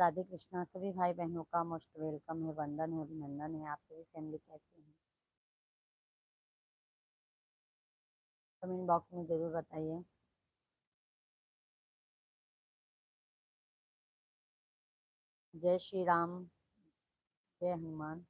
राधे कृष्णा। सभी भाई बहनों का मोस्ट वेलकम है, वंदन है, अभिनंदन है। आप सभी फैमिली कैसे हैं? कमेंट बॉक्स में जरूर बताइए। जय श्री राम, जय हनुमान।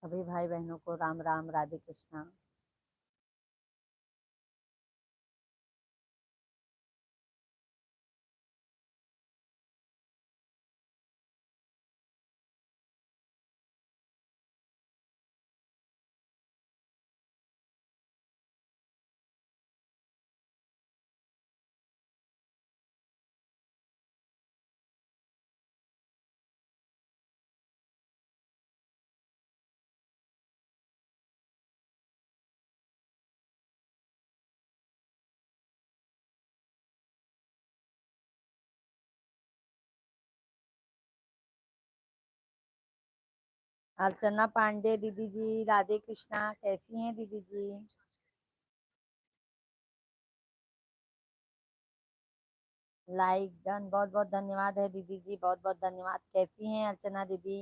सभी भाई बहनों को राम राम, राधे कृष्णा। अर्चना पांडे दीदी जी, राधे कृष्णा। कैसी हैं दीदी जी? लाइक डन, बहुत बहुत धन्यवाद है दीदी जी, बहुत बहुत धन्यवाद। कैसी हैं अर्चना दीदी?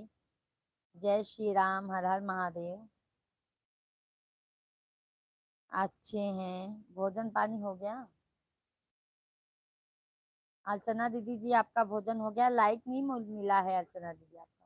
जय श्री राम, हर हर महादेव। अच्छे हैं। भोजन पानी हो गया? अर्चना दीदी जी, आपका भोजन हो गया? लाइक नहीं मिला है अर्चना दीदी आपका।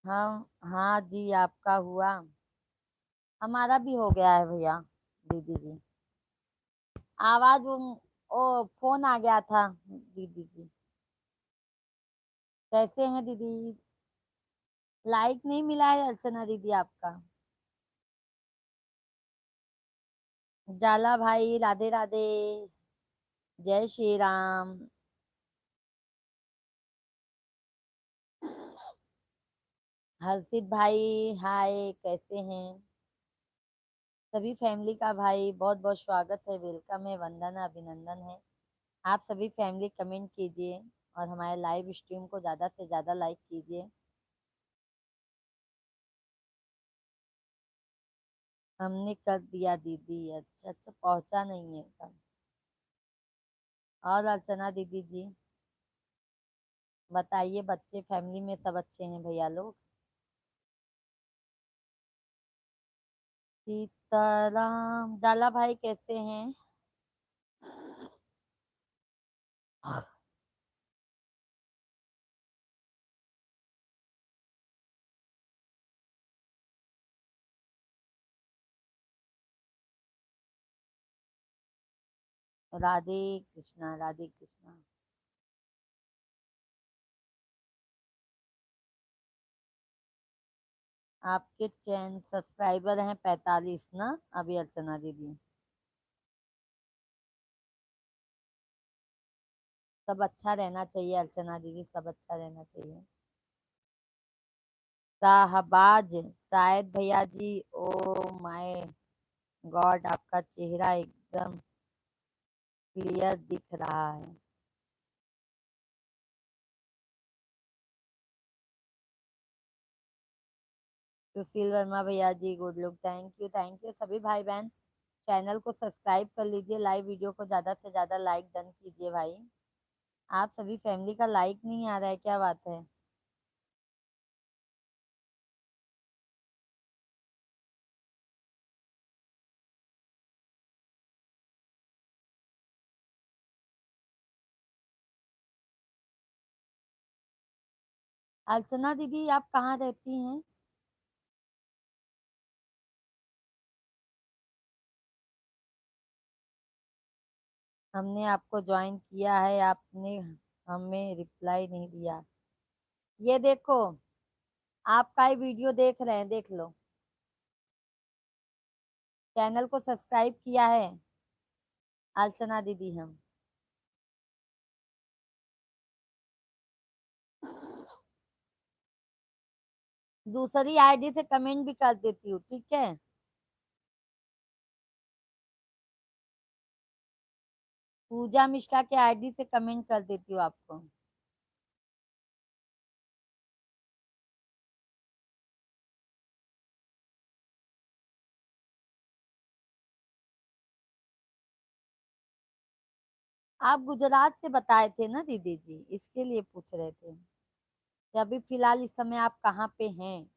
हाँ हाँ जी, आपका हुआ। हमारा भी हो गया है भैया। दीदी जी, आवाज ओ फोन आ गया था दीदी जी। कैसे हैं दीदी? लाइक नहीं मिला है अर्चना दीदी आपका। जाला भाई, राधे राधे। जय श्री राम। हर्षित भाई हाय, कैसे हैं? सभी फैमिली का भाई बहुत बहुत स्वागत है, वेलकम है, वंदन है, अभिनंदन है। आप सभी फैमिली कमेंट कीजिए और हमारे लाइव स्ट्रीम को ज्यादा से ज्यादा लाइक कीजिए। हमने कर दिया दीदी। अच्छा अच्छा, पहुंचा नहीं है कल। और अर्चना दीदी जी बताइए, बच्चे फैमिली में सब अच्छे हैं भैया लोग? सीताराम। जाला भाई कैसे हैं? राधे कृष्णा, राधे कृष्णा। आपके चैन सब्सक्राइबर हैं 45 ना अभी अर्चना दीदी? सब अच्छा रहना चाहिए अर्चना दीदी, सब अच्छा रहना चाहिए। शाहबाज शायद भैया जी। ओ माय गॉड, आपका चेहरा एकदम क्लियर दिख रहा है। सुशील वर्मा भैया जी, गुड लुक, थैंक यू सभी भाई बहन। चैनल को सब्सक्राइब कर लीजिए, लाइव वीडियो को ज्यादा से ज्यादा लाइक डन कीजिए भाई। आप सभी फैमिली का लाइक नहीं आ रहा है, क्या बात है। अर्चना दीदी, आप कहाँ रहती हैं। हमने आपको ज्वाइन किया है, आपने हमें रिप्लाई नहीं दिया। ये देखो, आपका ही वीडियो देख रहे हैं, देख लो। चैनल को सब्सक्राइब किया है अर्चना दीदी हम। दूसरी आईडी से कमेंट भी कर देती हूँ, ठीक है। पूजा मिश्रा के आईडी से कमेंट कर देती हूँ आपको। आप गुजरात से बताए थे ना दीदी जी, इसके लिए पूछ रहे थे कि अभी फिलहाल इस समय आप कहाँ पे हैं।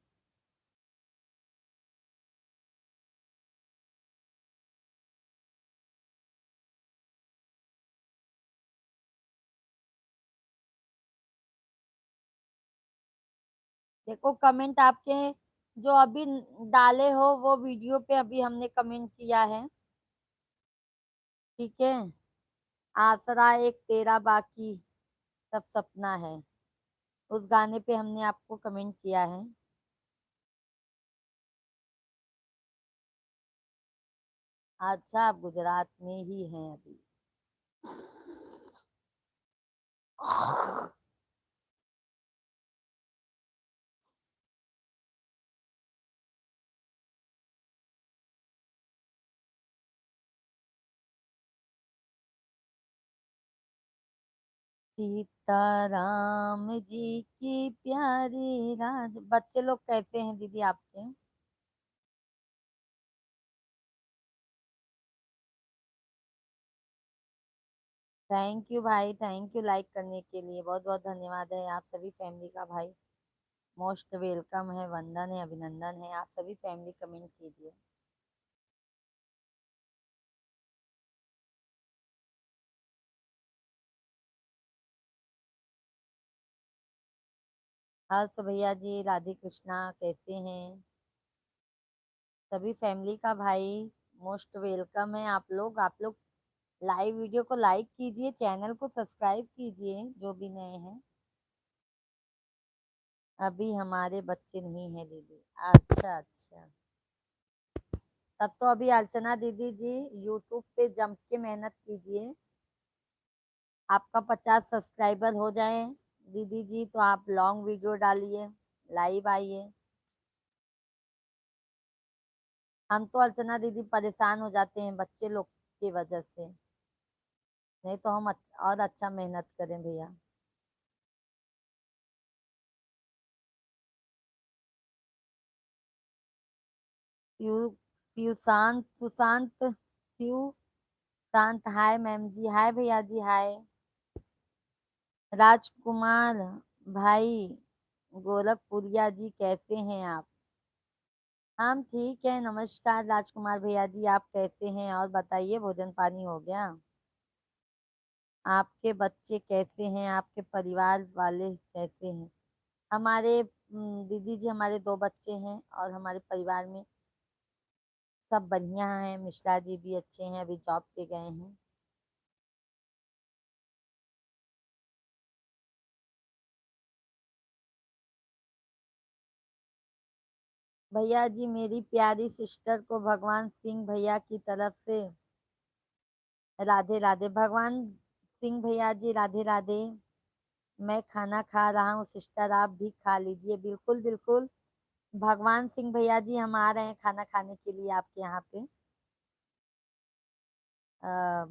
देखो कमेंट आपके जो अभी डाले हो वो वीडियो पे अभी हमने कमेंट किया है, ठीक है। आसरा एक तेरा बाकी सब सपना है, उस गाने पे हमने आपको कमेंट किया है। अच्छा, आप गुजरात में ही हैं अभी। सीताराम जी की प्यारी राज। बच्चे लोग कहते हैं दीदी आपके। थैंक यू भाई, थैंक यू लाइक करने के लिए, बहुत बहुत धन्यवाद है आप सभी फैमिली का भाई। मोस्ट वेलकम है, वंदन है, अभिनंदन है। आप सभी फैमिली कमेंट कीजिए। हर्ष भैया जी, राधे कृष्णा, कैसे हैं सभी फैमिली का भाई। मोस्ट वेलकम है आप लोग लाइव वीडियो को लाइक कीजिए, चैनल को सब्सक्राइब कीजिए जो भी नए हैं। अभी हमारे बच्चे नहीं है दीदी। अच्छा अच्छा, तब तो अभी अर्चना दीदी जी यूट्यूब पे जम के मेहनत कीजिए। आपका 50 सब्सक्राइबर हो जाए दीदी जी तो आप लॉन्ग वीडियो डालिए, लाइव आइए। हम तो अर्चना दीदी परेशान हो जाते हैं बच्चे लोग की वजह से, नहीं तो हम और अच्छा मेहनत करें भैया। शिव शिवशांत सुशांत शिव शांत, हाय मैम जी, हाय भैया जी, हाय। राजकुमार भाई गोरखपुरिया जी, कैसे हैं आप। हम ठीक है, नमस्कार राजकुमार भैया जी, आप कैसे हैं और बताइए, भोजन पानी हो गया। आपके बच्चे कैसे हैं, आपके परिवार वाले कैसे हैं। हमारे दीदी जी, हमारे 2 बच्चे हैं और हमारे परिवार में सब बढ़िया हैं। मिश्रा जी भी अच्छे हैं, अभी जॉब पे गए हैं। भैया जी, मेरी प्यारी सिस्टर को भगवान सिंह भैया की तरफ से राधे राधे। भगवान सिंह भैया जी, राधे राधे। मैं खाना खा रहा हूँ सिस्टर, आप भी खा लीजिए, बिल्कुल बिल्कुल। भगवान सिंह भैया जी, हम आ रहे हैं खाना खाने के लिए आपके यहाँ पे।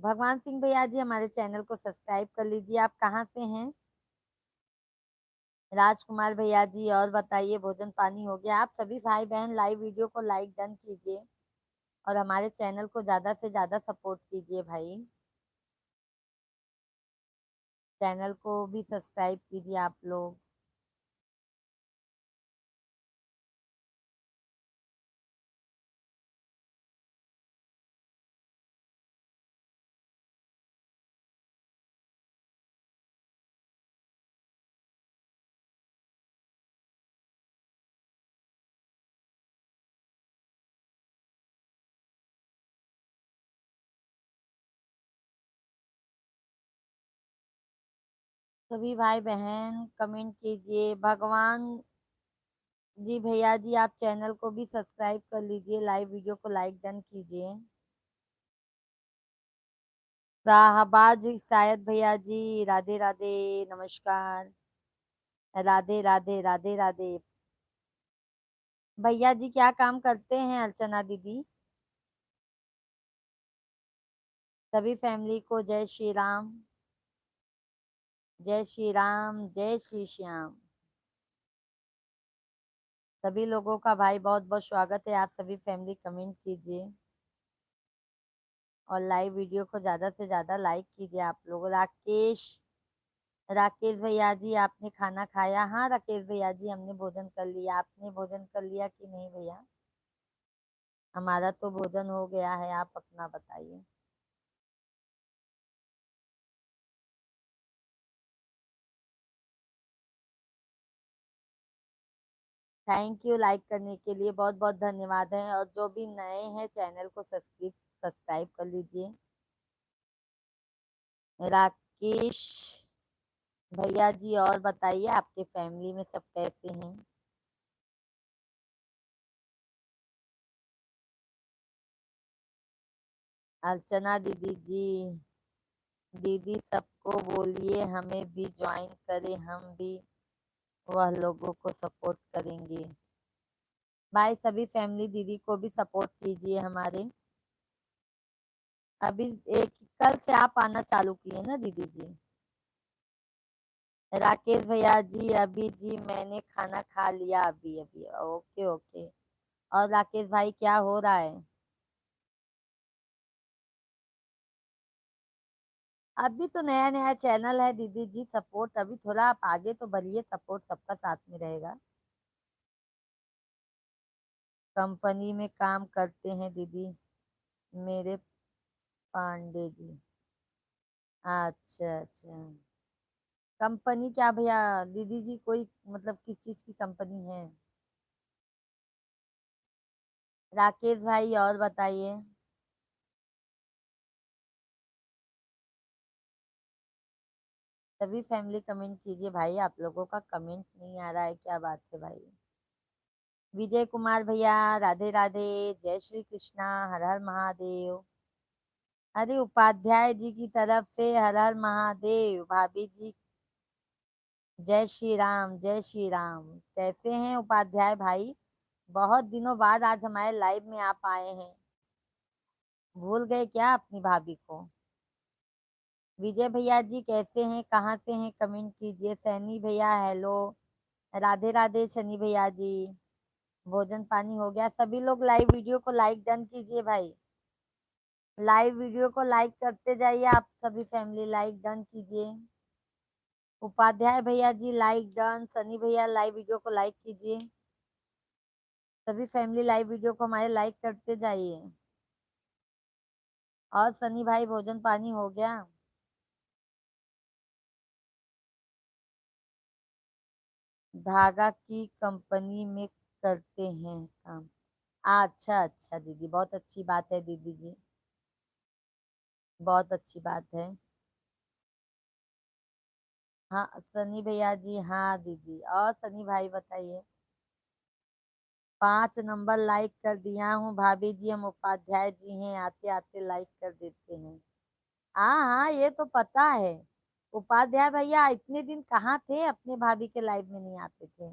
भगवान सिंह भैया जी, हमारे चैनल को सब्सक्राइब कर लीजिए। आप कहाँ से हैं? राजकुमार भैया जी, और बताइए, भोजन पानी हो गया? आप सभी भाई बहन लाइव वीडियो को लाइक डन कीजिए और हमारे चैनल को ज्यादा से ज्यादा सपोर्ट कीजिए भाई। चैनल को भी सब्सक्राइब कीजिए आप लोग। सभी भाई बहन कमेंट कीजिए। भगवान जी भैया जी, आप चैनल को भी सब्सक्राइब कर लीजिए, लाइव वीडियो को लाइक डन कीजिए। शाहबाज शायद भैया जी, राधे राधे, नमस्कार। राधे राधे राधे राधे। भैया जी क्या काम करते हैं अर्चना दीदी? सभी फैमिली को जय श्री राम, जय श्री राम, जय श्री श्याम। सभी लोगों का भाई बहुत बहुत स्वागत है। आप सभी फैमिली कमेंट कीजिए और लाइव वीडियो को ज्यादा से ज्यादा लाइक कीजिए आप लोग। राकेश भैया जी, आपने खाना खाया? हाँ राकेश भैया जी, हमने भोजन कर लिया। आपने भोजन कर लिया कि नहीं भैया? हमारा तो भोजन हो गया है, आप अपना बताइए। थैंक यू लाइक करने के लिए, बहुत बहुत धन्यवाद है। और जो भी नए हैं चैनल को सब्सक्राइब सब्सक्राइब कर लीजिए। राकेश भैया जी, और बताइए आपके फैमिली में सब कैसे हैं? अर्चना दीदी जी, दीदी सबको बोलिए हमें भी ज्वाइन करें, हम भी वह लोगों को सपोर्ट करेंगे। भाई सभी फैमिली दीदी को भी सपोर्ट कीजिए हमारे। अभी एक कल से आप आना चालू किए ना दीदी जी? राकेश भैया जी, अभी जी मैंने खाना खा लिया अभी अभी। Okay okay. और राकेश भाई क्या हो रहा है? अभी तो नया नया चैनल है दीदी जी, सपोर्ट अभी थोड़ा आप आगे तो बढ़िए, सपोर्ट सबका साथ में रहेगा। कंपनी में काम करते हैं दीदी मेरे पांडे जी। अच्छा अच्छा। कंपनी क्या भैया दीदी जी, कोई मतलब किस चीज की कंपनी है? राकेश भाई, और बताइए। सभी फैमिली कमेंट कीजिए भाई, आप लोगों का कमेंट नहीं आ रहा है, क्या बात है भाई? विजय कुमार भैया, राधे राधे, जय श्री कृष्णा, हर हर महादेव। अरे उपाध्याय जी की तरफ से हर हर महादेव। भाभी जी, जय श्री राम, जय श्री राम। कैसे हैं उपाध्याय भाई? बहुत दिनों बाद आज हमारे लाइव में आप आए हैं। भूल गए क्या अपनी भाभी को? विजय भैया जी कैसे हैं, कहाँ से हैं? कमेंट कीजिए। सैनी भैया हेलो, राधे राधे सनी भैया जी। भोजन पानी हो गया? सभी लोग लाइव वीडियो को लाइक डन कीजिए भाई। लाइव वीडियो को लाइक करते जाइए, आप सभी फैमिली लाइक डन कीजिए। उपाध्याय भैया जी लाइक डन, सनी भैया लाइव वीडियो को लाइक कीजिए। सभी फैमिली लाइव वीडियो को हमारे लाइक करते जाइए। और सनी भाई भोजन पानी हो गया? धागा की कंपनी में करते हैं काम? अच्छा अच्छा दीदी, बहुत अच्छी बात है दीदी जी, बहुत अच्छी बात है। हाँ सनी भैया जी, हाँ दीदी। और सनी भाई बताइए। 5 नंबर लाइक कर दिया हूँ भाभी जी, हम उपाध्याय जी हैं, आते आते लाइक कर देते हैं। हाँ हाँ, ये तो पता है। उपाध्याय भैया इतने दिन कहाँ थे, अपने भाभी के लाइव में नहीं आते थे।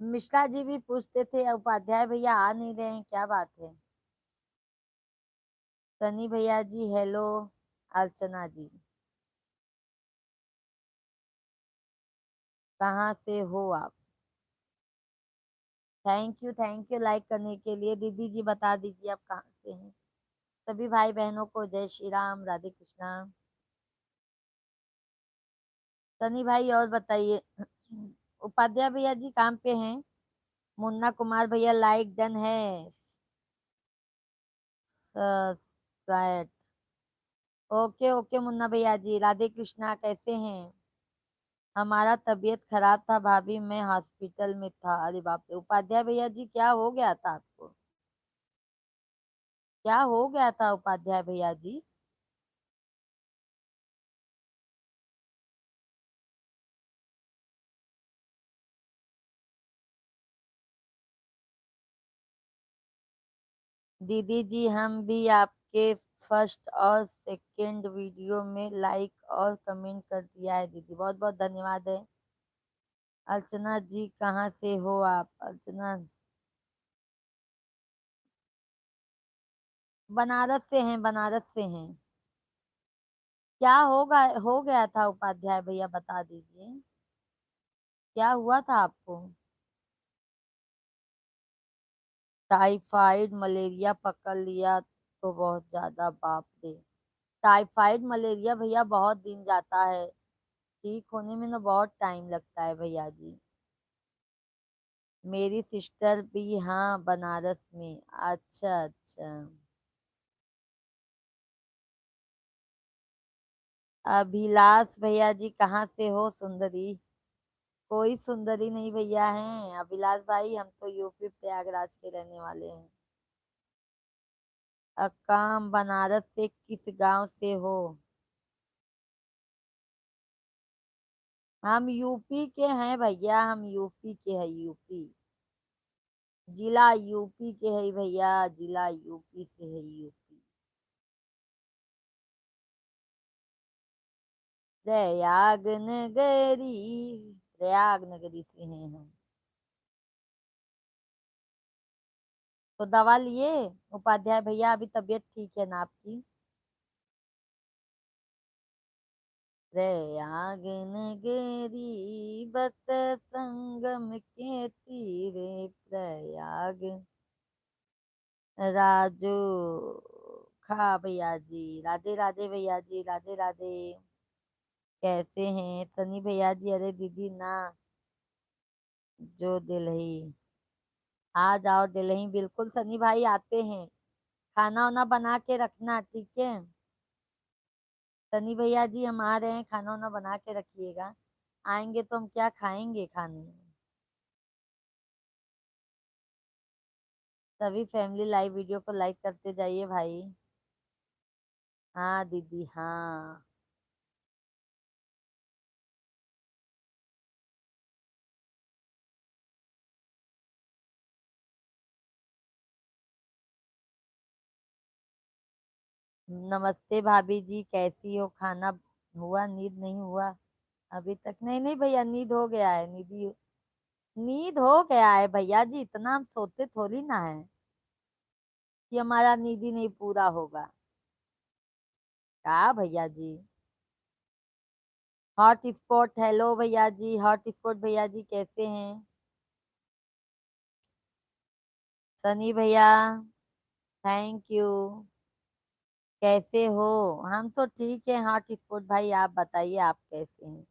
मिश्रा जी भी पूछते थे उपाध्याय भैया आ नहीं रहे हैं, क्या बात है। सनी भैया जी हेलो। अर्चना जी कहाँ से हो आप। थैंक यू लाइक करने के लिए। दीदी जी बता दीजिए आप कहाँ से हैं। सभी भाई बहनों को जय श्री राम, राधे कृष्णा। सनी भाई और बताइए। उपाध्याय भैया जी काम पे हैं। मुन्ना कुमार भैया लाइक डन है। राइट। ओके ओके मुन्ना भैया जी, राधे कृष्णा कैसे हैं। हमारा तबीयत खराब था भाभी, मैं हॉस्पिटल में था। अरे बाप रे, उपाध्याय भैया जी क्या हो गया था आपको। क्या हो गया था उपाध्याय भैया जी। दीदी जी हम भी आपके फर्स्ट और सेकंड वीडियो में लाइक और कमेंट कर दिया है दीदी, बहुत बहुत धन्यवाद है। अर्चना जी कहाँ से हो आप। अर्चना बनारस से हैं, बनारस से हैं। क्या होगा हो गया था उपाध्याय भैया बता दीजिए। क्या हुआ था आपको। टाइफाइड मलेरिया पकड़ लिया तो बहुत ज्यादा, बाप रे। टाइफाइड मलेरिया भैया बहुत दिन जाता है, ठीक होने में ना बहुत टाइम लगता है भैया जी। मेरी सिस्टर भी हाँ बनारस में। अच्छा अच्छा। अभिलाष भैया जी कहाँ से हो सुंदरी। कोई सुंदरी नहीं भैया हैं अभिलाष भाई, हम तो यूपी प्रयागराज के रहने वाले हैं। अक्काम बनारस से किस गांव से हो। हम यूपी के हैं भैया, हम यूपी के हैं यूपी। जिला यूपी के है भैया, जिला यूपी से है यूपी। प्रयाग नगरी, प्रयाग नगरी से हैं हम। तो दवा लिए उपाध्याय भैया, अभी तबीयत ठीक है ना आपकी। प्रयाग नगरी बस संगम के तीरे प्रयाग। राजू खा भैया जी, राधे राधे भैया जी, राधे राधे। कैसे हैं सनी भैया जी। अरे दीदी ना, जो दिल्ली आ जाओ दिल्ली, बिल्कुल सनी भाई आते हैं। खाना वाना बना के रखना ठीक है। सनी भैया जी हम आ रहे हैं, खाना वाना बना के रखिएगा। आएंगे तो हम क्या खाएंगे खाने में। सभी फैमिली लाइव वीडियो को लाइक करते जाइए भाई। हाँ दीदी हाँ। नमस्ते भाभी जी कैसी हो। खाना हुआ, नींद नहीं हुआ अभी तक। नहीं नहीं भैया नींद हो गया है, नींद हो गया है भैया जी। इतना हम सोते थोड़ी ना है कि हमारा नींद ही नहीं पूरा होगा। क्या भैया जी। हॉट स्पॉट हेलो भैया जी, हॉट स्पॉट भैया जी कैसे हैं। सनी भैया थैंक यू। कैसे हो। हम तो ठीक है हॉट स्पॉट भाई, आप बताइए आप कैसे हैं।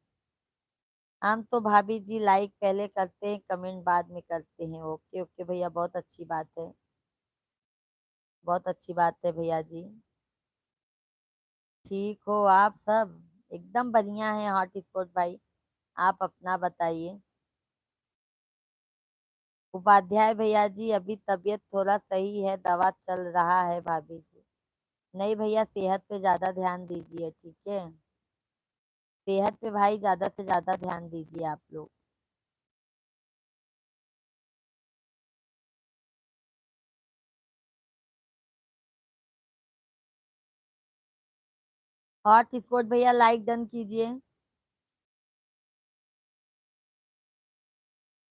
हम तो भाभी जी लाइक पहले करते हैं, कमेंट बाद में करते हैं। ओके ओके भैया, बहुत अच्छी बात है, बहुत अच्छी बात है भैया जी। ठीक हो आप सब। एकदम बढ़िया है हॉट स्पॉट भाई। आप अपना बताइए। उपाध्याय भैया जी अभी तबीयत थोड़ा सही है, दवा चल रहा है भाभी जी। नहीं भैया सेहत पे ज्यादा ध्यान दीजिए ठीक है। सेहत पे भाई ज्यादा से ज्यादा ध्यान दीजिए आप लोग। हॉट स्पॉट भैया लाइक डन कीजिए।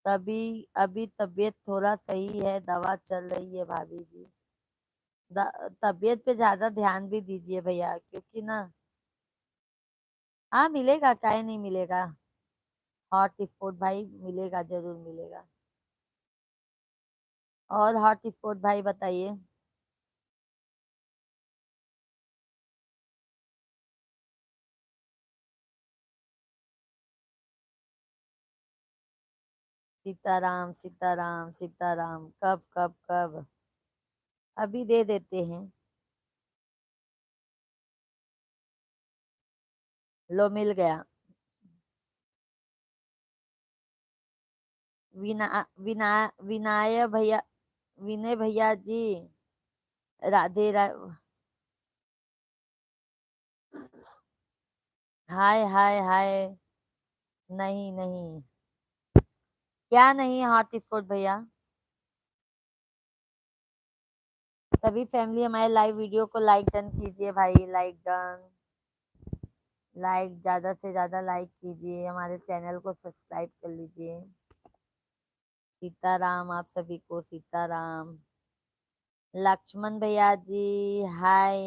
तभी अभी तबीयत थोड़ा सही है, दवा चल रही है भाभी जी। तबीयत पे ज्यादा ध्यान भी दीजिए भैया, क्योंकि ना। हाँ मिलेगा, काहे नहीं मिलेगा। हॉट स्पॉट भाई मिलेगा, जरूर मिलेगा। और हॉट स्पॉट भाई बताइए। सीताराम सीताराम सीताराम, कब कब कब। अभी दे देते हैं। लो मिल गया। विना विना विनाय भैया, विनय भैया जी। राधे हाय हाय हाय। नहीं नहीं। क्या नहीं हॉट स्पॉट भैया। सभी फैमिली हमारे लाइव वीडियो को लाइक डन कीजिए भाई, लाइक डन। लाइक ज्यादा से ज्यादा लाइक कीजिए, हमारे चैनल को सब्सक्राइब कर लीजिए। सीताराम आप सभी को, सीताराम। लक्ष्मण भैया जी, हाय।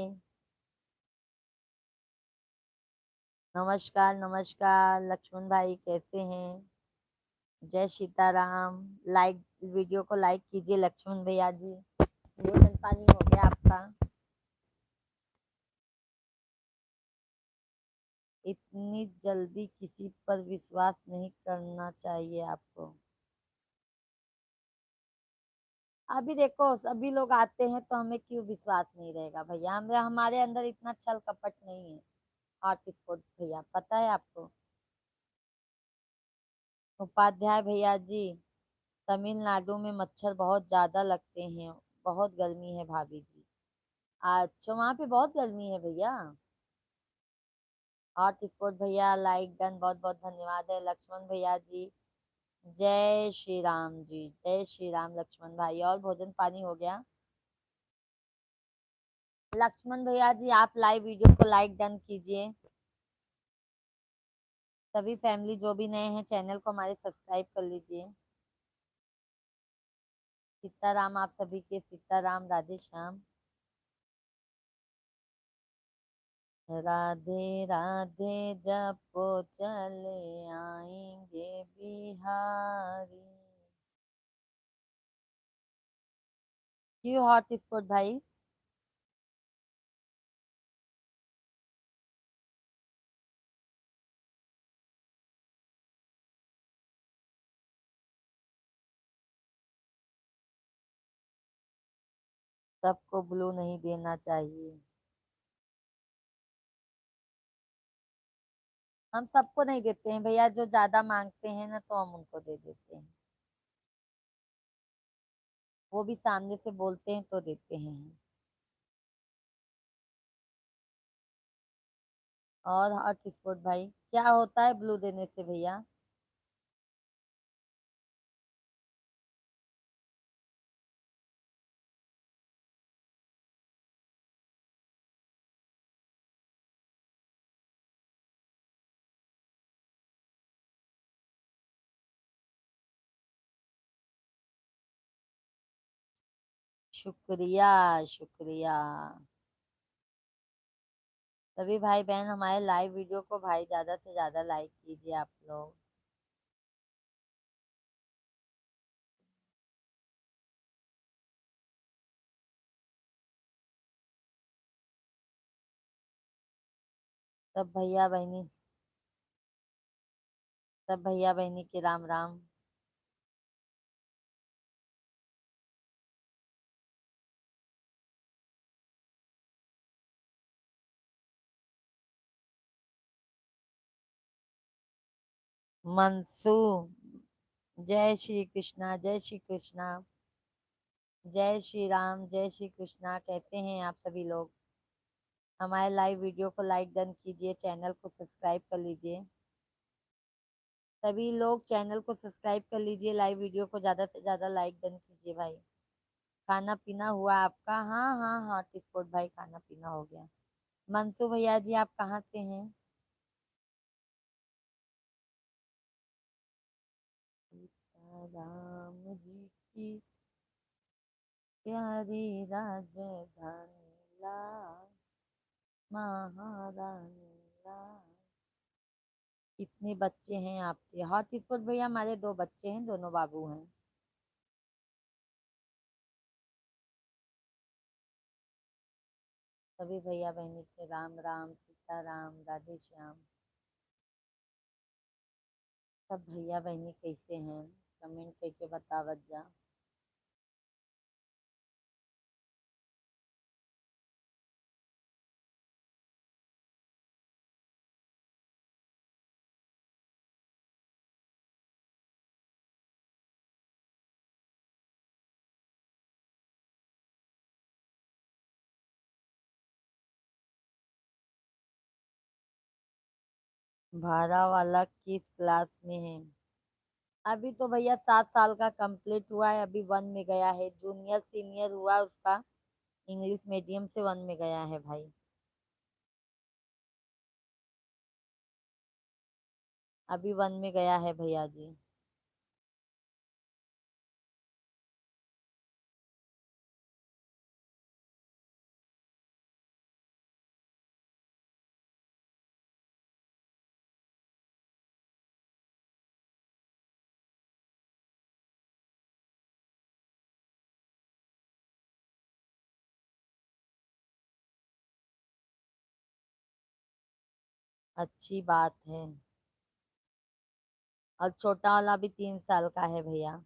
नमस्कार नमस्कार, लक्ष्मण भाई कैसे हैं। जय सीताराम। लाइक, वीडियो को लाइक कीजिए लक्ष्मण भैया जी। भोजन पानी हो गया आपका। इतनी जल्दी किसी पर विश्वास नहीं करना चाहिए आपको। अभी देखो सभी लोग आते हैं तो हमें क्यों विश्वास नहीं रहेगा भैया, हमारे अंदर इतना छल कपट नहीं है। हॉट स्पॉट भैया, पता है आपको। उपाध्याय भैया जी, तमिलनाडु में मच्छर बहुत ज्यादा लगते हैं, बहुत गर्मी है भाभी जी। अच्छा, वहां पे बहुत गर्मी है भैया। हॉट स्पॉट भैया लाइक डन, बहुत बहुत धन्यवाद है लक्ष्मण भैया जी। जय श्री राम जी, जय श्री राम लक्ष्मण भाई। और भोजन पानी हो गया। लक्ष्मण भैया जी आप लाइव वीडियो को लाइक डन कीजिए। सभी फैमिली जो भी नए हैं चैनल को हमारे सब्सक्राइब कर लीजिए। सीताराम आप सभी के, सीताराम, राधे श्याम। राधे राधे जपो चले आएंगे बिहारी। क्यों हॉट स्पॉट भाई। सबको ब्लू नहीं देना चाहिए। हम सबको नहीं देते हैं भैया, जो ज्यादा मांगते हैं ना तो हम उनको दे देते हैं। वो भी सामने से बोलते हैं तो देते हैं। और हॉट स्पॉट भाई क्या होता है ब्लू देने से भैया। शुक्रिया शुक्रिया। सभी भाई बहन हमारे लाइव वीडियो को भाई ज्यादा से ज्यादा लाइक कीजिए आप लोग। सब भैया बहनी, सब भैया बहनी के राम राम। मनसू, जय श्री कृष्णा, जय श्री कृष्णा। जय श्री राम, जय श्री कृष्णा, कहते हैं आप सभी लोग। हमारे लाइव वीडियो को लाइक डन कीजिए, चैनल को सब्सक्राइब कर लीजिए। सभी लोग चैनल को सब्सक्राइब कर लीजिए, लाइव वीडियो को ज्यादा से ज्यादा लाइक डन कीजिए भाई। खाना पीना हुआ आपका। हाँ हाँ हाँ टिस्पोर्ट भाई, खाना पीना हो गया। मंसू भैया जी आप कहाँ से हैं। राम जी की प्यारी राजधानी लाल महारानी लाल। कितने बच्चे हैं आपके? हॉटस्पॉट भैया हमारे दो बच्चे हैं, दोनों बाबू हैं। सभी भैया बहनी के राम राम, सीता राम, राधे श्याम। सब भैया बहनी कैसे हैं? कमेंट करके बतावत जा। भाड़ा वाला किस क्लास में है? अभी तो भैया 7 साल का कंप्लीट हुआ है, अभी 1 में गया है। जूनियर सीनियर हुआ उसका, इंग्लिश मीडियम से 1 में गया है भाई। अभी 1 में गया है भैया जी। अच्छी बात है। और छोटा वाला भी 3 साल का है भैया।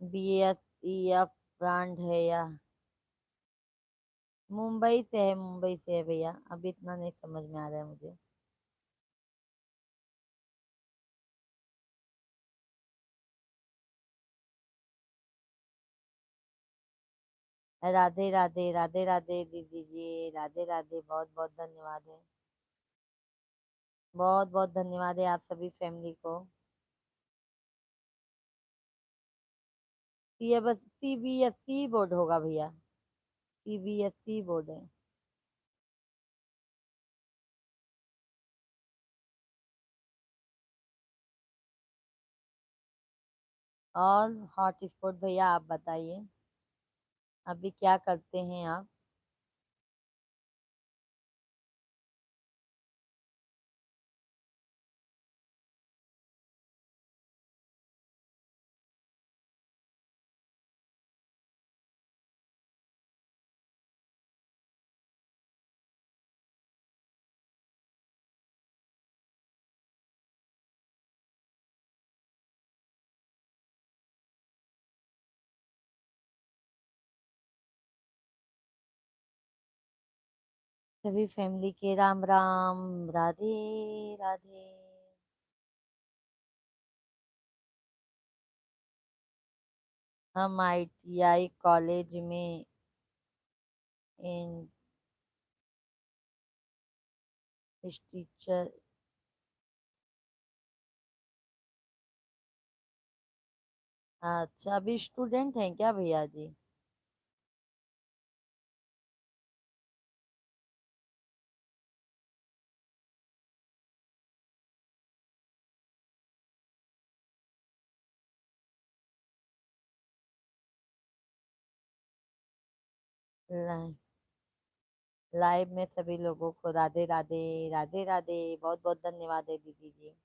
BSEF ब्रांड है या? मुंबई से है, मुंबई से है भैया, अभी इतना नहीं समझ में आ रहा है मुझे। राधे राधे, राधे राधे दीदी जी, राधे राधे, बहुत बहुत धन्यवाद है। बहुत बहुत धन्यवाद है आप सभी फैमिली को। ये बस CBSE बोर्ड होगा भैया, CBSE बोर्ड है। और हॉटस्पॉट भैया आप बताइए, अभी क्या करते हैं आप? सभी फैमिली के राम राम, राधे राधे। हम ITI कॉलेज में टीचर। अच्छा, अभी स्टूडेंट हैं क्या भैया जी? ला- लाइव में सभी लोगों को राधे राधे, राधे राधे, बहुत बहुत धन्यवाद है दीदी जी।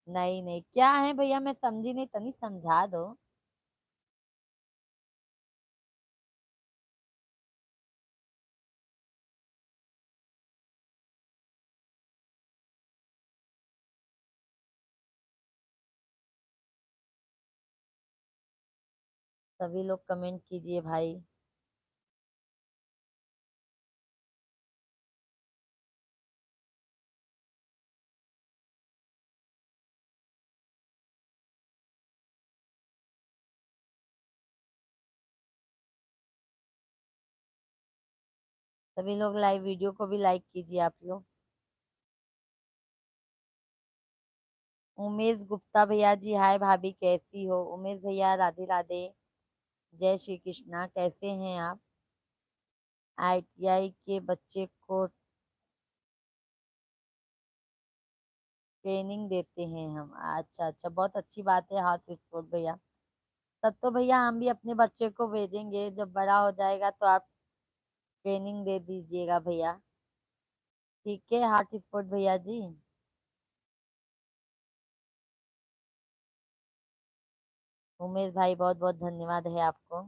नहीं नहीं, क्या है भैया, मैं समझी नहीं, तनी समझा दो। सभी लोग कमेंट कीजिए भाई। सभी लोग लाइव वीडियो को भी लाइक कीजिए आप लोग। उमेश गुप्ता भैया जी हाय भाभी कैसी हो। उमेश भैया राधे राधे, जय श्री कृष्णा, कैसे हैं आप। आईटीआई के बच्चे को ट्रेनिंग देते हैं हम। अच्छा अच्छा, बहुत अच्छी बात है हाथ स्पोर्ट भैया। तब तो भैया हम भी अपने बच्चे को भेजेंगे, जब बड़ा हो जाएगा तो आप ट्रेनिंग दे दीजिएगा भैया। ठीक है हार्ट स्पोर्ट भैया जी। उमेश भाई बहुत बहुत धन्यवाद है आपको।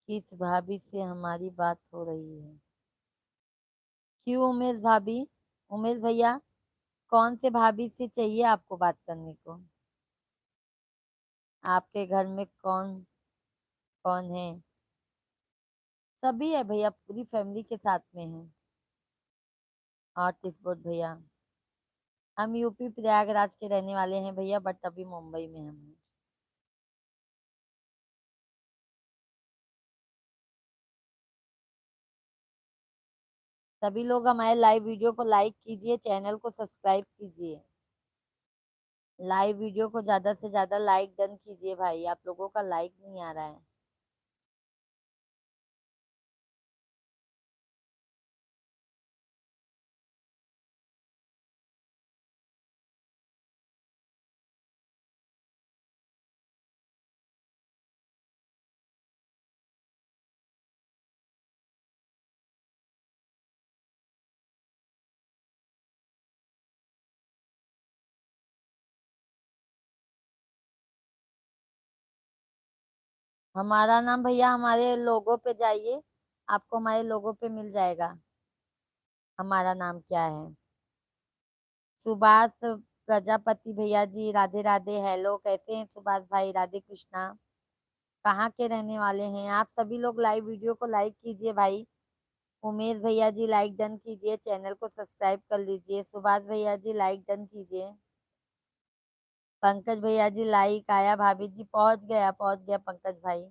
किस भाभी से हमारी बात हो रही है। क्यों उमेश भाभी, उमेश भैया, कौन से भाभी से चाहिए आपको बात करने को। आपके घर में कौन कौन है। सभी है भैया, पूरी फैमिली के साथ में है। हॉट स्पॉट भैया, हम यूपी प्रयागराज के रहने वाले हैं भैया, बट अभी मुंबई में हम हैं। सभी लोग हमारे लाइव वीडियो को लाइक कीजिए, चैनल को सब्सक्राइब कीजिए। लाइव वीडियो को ज्यादा से ज्यादा लाइक डन कीजिए भाई, आप लोगों का लाइक नहीं आ रहा है। हमारा नाम भैया हमारे लोगों पे जाइए, आपको हमारे लोगों पे मिल जाएगा हमारा नाम क्या है। सुभाष प्रजापति भैया जी राधे राधे, हेलो कैसे हैं सुभाष भाई, राधे कृष्णा। कहाँ के रहने वाले हैं आप। सभी लोग लाइव वीडियो को लाइक कीजिए भाई। उमेश भैया जी लाइक डन कीजिए, चैनल को सब्सक्राइब कर लीजिए। सुभाष भैया जी लाइक डन कीजिए। पंकज भैया जी लाइक आया, भाभी जी पहुंच गया पंकज भाई।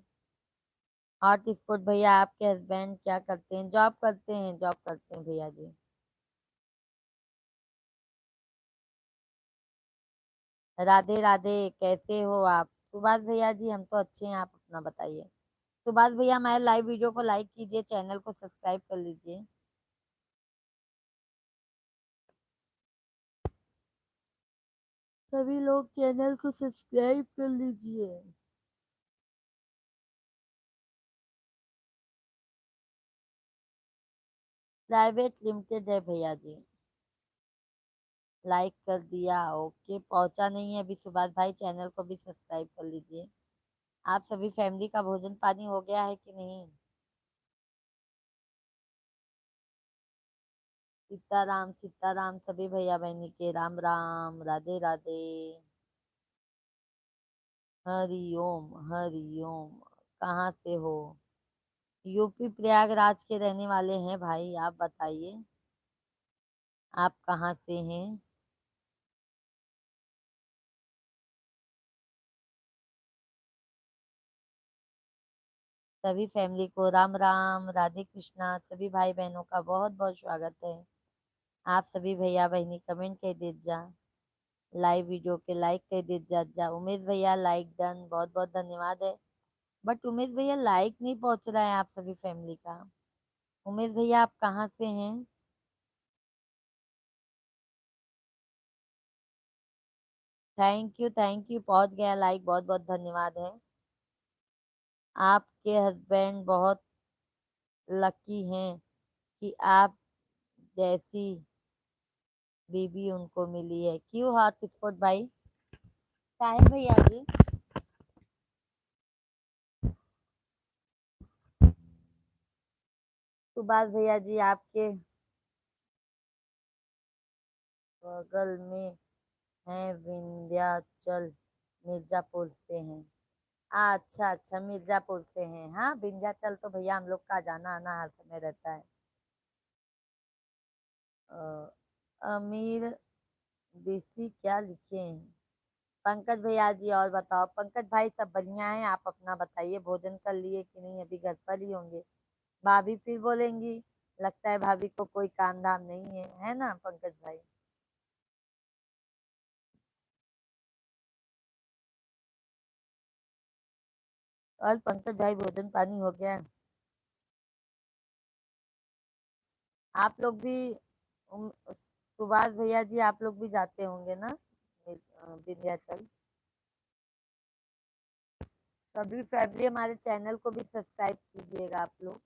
हॉट स्पॉट भैया, आपके हस्बैंड क्या करते हैं। जॉब करते हैं, जॉब करते हैं भैया जी। राधे राधे, कैसे हो आप। सुभाष भैया जी हम तो अच्छे हैं, आप अपना बताइए। सुभाष भैया हमारे लाइव वीडियो को लाइक कीजिए, चैनल को सब्सक्राइब कर लीजिए। सभी लोग चैनल को सब्सक्राइब कर लीजिए। प्राइवेट लिमिटेड है भैया जी। लाइक कर दिया, ओके, पहुंचा नहीं है अभी सुभाष भाई, चैनल को भी सब्सक्राइब कर लीजिए। आप सभी फैमिली का भोजन पानी हो गया है कि नहीं। सीताराम सीताराम, सभी भैया बहनी के राम राम, राधे राधे। हरि ओम हरि ओम। कहाँ से हो। यूपी प्रयागराज के रहने वाले हैं भाई, आप बताइए आप कहाँ से हैं। सभी फैमिली को राम राम, राधे कृष्णा, सभी भाई बहनों का बहुत बहुत स्वागत है। आप सभी भैया बहनी कमेंट कर दे जा, लाइव वीडियो के लाइक कर दे जा। उमेश भैया लाइक डन, बहुत बहुत धन्यवाद है। बट उमेश भैया लाइक नहीं पहुंच रहा है आप सभी फैमिली का। उमेश भैया आप कहाँ से हैं। थैंक यू, पहुंच गया लाइक, बहुत बहुत धन्यवाद है। आपके हस्बैंड बहुत लकी हैं कि आप जैसी बीबी उनको मिली है। क्यों हॉट स्पॉट भाई। साहिल भैया जी। सुभाष भैया जी आपके बगल में है विंध्याचल, मिर्जापुर से हैं। अच्छा अच्छा, मिर्जापुर से हैं। हाँ विंध्याचल तो भैया हम लोग का जाना आना हर समय रहता है। अ, अमीर देसी क्या लिखे हैं? पंकज भैया जी और बताओ। पंकज भाई सब बढ़िया है, आप अपना बताइए, भोजन कर लिए कि नहीं? अभी घर पर ही होंगे। भाभी फिर बोलेंगी, लगता है भाभी को कोई काम धाम नहीं है ना पंकज भाई? और पंकज भाई भोजन पानी हो गया? आप लोग भी सुभाष भैया जी आप लोग भी जाते होंगे ना विंध्याचल? सभी फैमिली हमारे चैनल को भी सब्सक्राइब कीजिएगा आप लोग।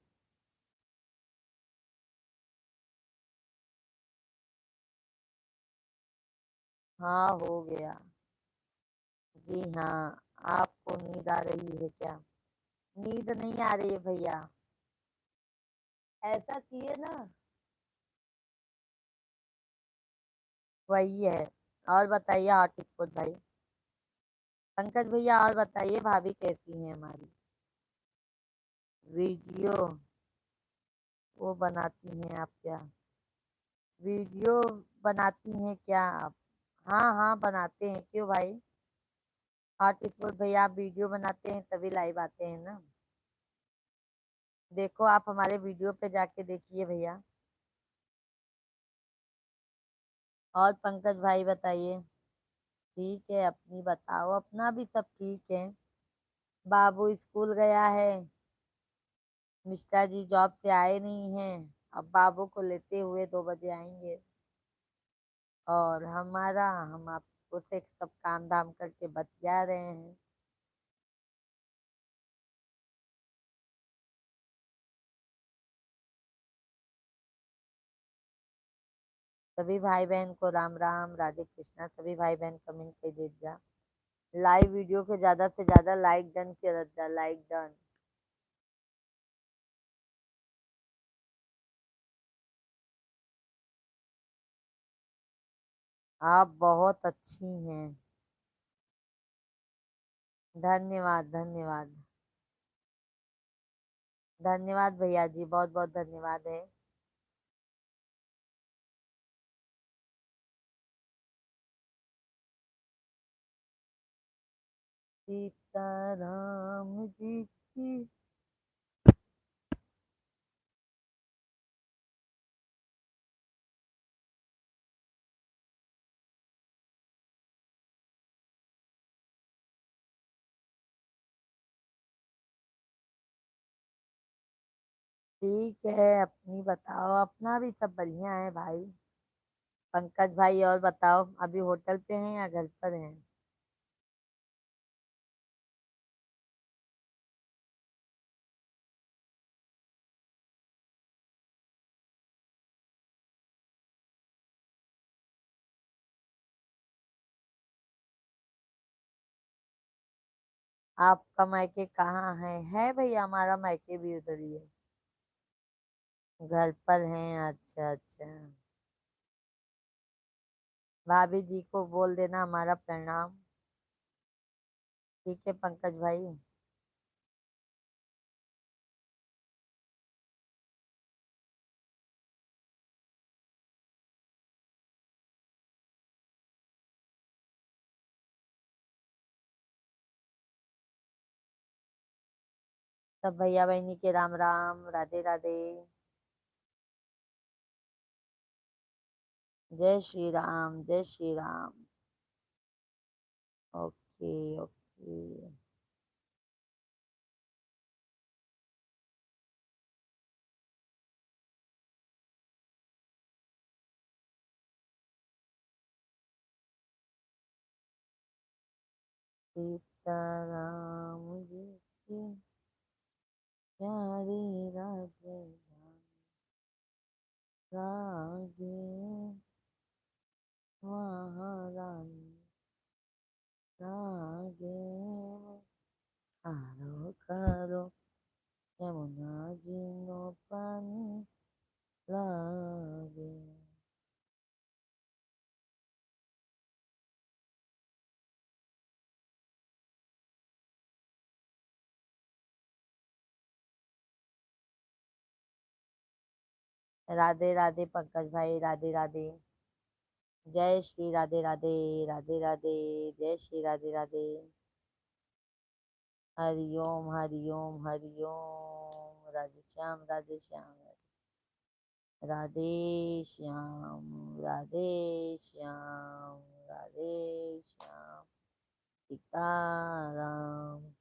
हाँ हो गया। जी हाँ। आपको नींद आ रही है क्या? नींद नहीं आ रही है भैया। ऐसा किए ना। वही है। और बताइए हॉटस्पॉट भाई। पंकज भैया और बताइए भाभी कैसी हैं हमारी? वीडियो वो बनाती हैं आप क्या? वीडियो बनाती हैं क्या आप? हाँ हाँ बनाते हैं, क्यों भाई? हॉटस्पॉट भैया आप वीडियो बनाते हैं तभी लाइव आते हैं ना। देखो आप हमारे वीडियो पे जाके देखिए भैया। और पंकज भाई बताइए। ठीक है, अपनी बताओ, अपना भी सब ठीक है। बाबू स्कूल गया है। मिश्रा जी जॉब से आए नहीं हैं। अब बाबू को लेते हुए 2 बजे आएंगे। और हम आपको से सब काम धाम करके बतिया रहे हैं। सभी भाई बहन को राम राम राधे कृष्णा। सभी भाई बहन कमेंट कर दे जा। लाइव वीडियो को ज्यादा से ज्यादा लाइक डन कर जा, लाइक डन। आप बहुत अच्छी हैं। धन्यवाद धन्यवाद। धन्यवाद भैया जी, बहुत बहुत धन्यवाद है। सीताराम जी की। ठीक है, अपनी बताओ, अपना भी सब बढ़िया है भाई। पंकज भाई और बताओ, अभी होटल पे हैं या घर पर हैं? आपका मायके कहाँ है भैया? हमारा मायके भी उधर ही है। घर पर हैं, अच्छा अच्छा। भाभी जी को बोल देना हमारा प्रणाम। ठीक है पंकज भाई। सब भैया बहनी के राम राम राधे राधे। जय श्री राम, जय श्री राम। Okay okay. सीताराम जी की प्यारी राजधानी लागे महारानी लागे। आरो कारो यमुना जी नो पानी लागे। राधे राधे पंकज भाई, राधे राधे। जय श्री राधे राधे। राधे राधे। जय श्री राधे राधे। हरिओम हरिओम हरिओम। राधे श्याम राधे श्याम। राधे श्याम राधे श्याम। राधे श्याम सीताराम।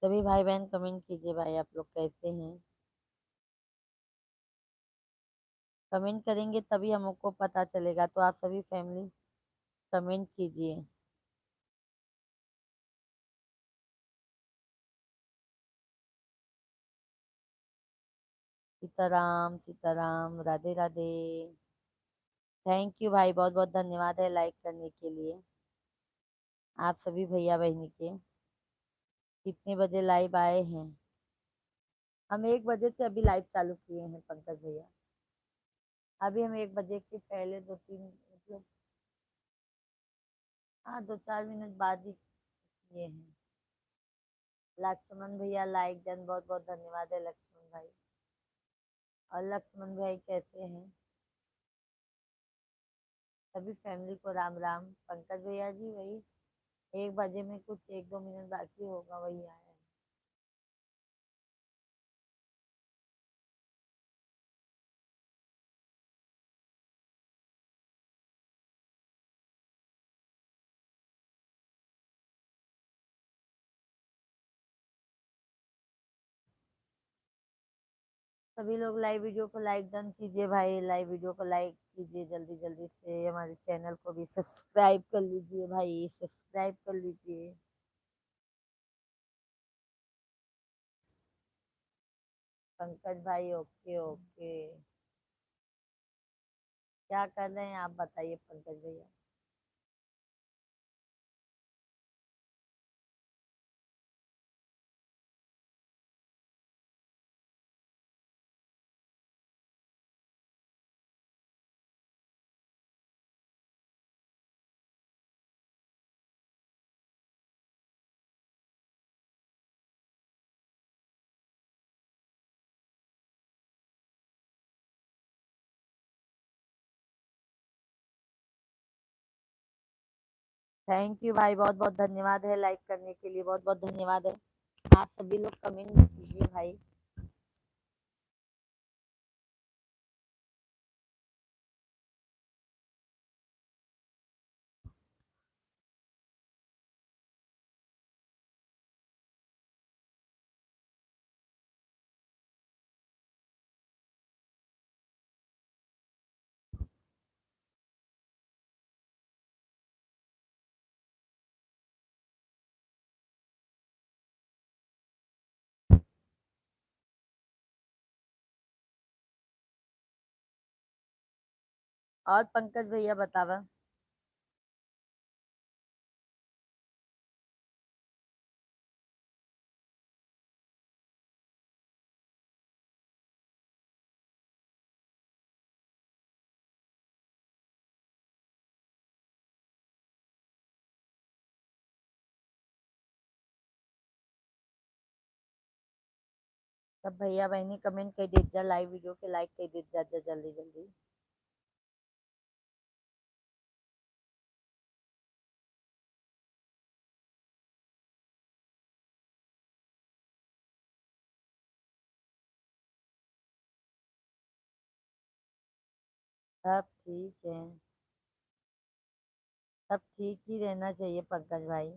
सभी भाई बहन कमेंट कीजिए भाई, आप लोग कैसे हैं। कमेंट करेंगे तभी हमको पता चलेगा, तो आप सभी फैमिली कमेंट कीजिए। सीताराम सीताराम। राधे राधे। थैंक यू भाई, बहुत बहुत धन्यवाद है लाइक करने के लिए आप सभी भैया बहनी के। कितने बजे लाइव आए हैं। हम 1 बजे से अभी लाइव चालू किए हैं पंकज भैया। अभी हम 1 बजे के पहले 2-3 मतलब, हाँ 2-4 मिनट बाद ही किए हैं। लक्ष्मण भैया लाइक डन, बहुत बहुत धन्यवाद है लक्ष्मण भाई। और लक्ष्मण भाई कैसे हैं। सभी फैमिली को राम राम। पंकज भैया जी वही 1 बजे में कुछ 1-2 मिनट बाकी होगा, वही आया है। सभी लोग लाइव वीडियो को लाइक डन कीजिए भाई, लाइव वीडियो को लाइक कीजिए जल्दी जल्दी से। हमारे चैनल को भी सब्सक्राइब कर लीजिए भाई, सब्सक्राइब कर लीजिए। पंकज भाई ओके ओके। क्या कर रहे हैं आप बताइए पंकज भैया। थैंक यू भाई, बहुत बहुत धन्यवाद है लाइक करने के लिए, बहुत बहुत धन्यवाद है। आप सभी लोग कमेंट कीजिए भाई। और पंकज भैया बतावा। सब भैया बहनी कमेंट कर दीजिए, लाइव वीडियो के लाइक कर दीजिए जल्दी जल्दी। सब ठीक है। सब ठीक ही रहना चाहिए पंकज भाई।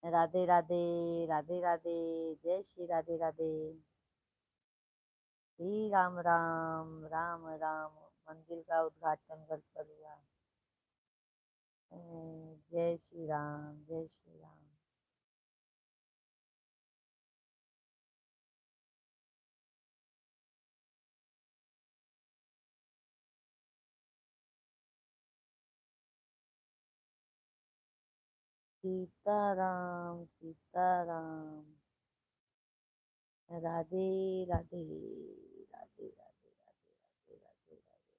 राधे राधे। राधे राधे। जय श्री राधे राधे। श्री राम राम। राम राम। मंदिर का उद्घाटन घर पर हुआ। जय श्री राम जय श्री राम। सीताराम सीताराम। राधे राधे राधे राधे राधे राधे राधे राधे।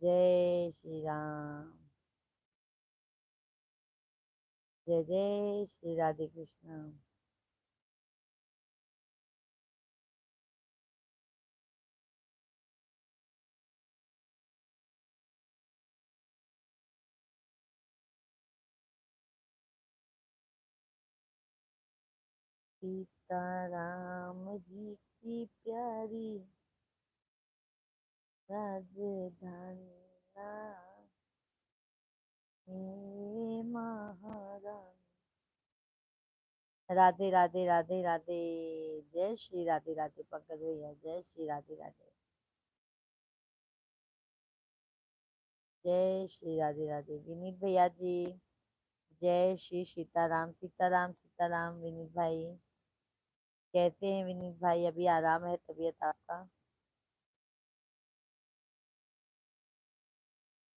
जय श्री राम। जय जय श्री राधे कृष्ण। सीताराम जी की प्यारी राजधानी ना, हे महारानी। राधे राधे राधे राधे। जय श्री राधे राधे पंकज भैया, जय श्री राधे राधे। जय श्री राधे राधे विनीत भैया जी। जय श्री सीताराम सीताराम सीताराम। विनीत भाई कैसे हैं? विनीत भाई अभी आराम है तबीयत आपका?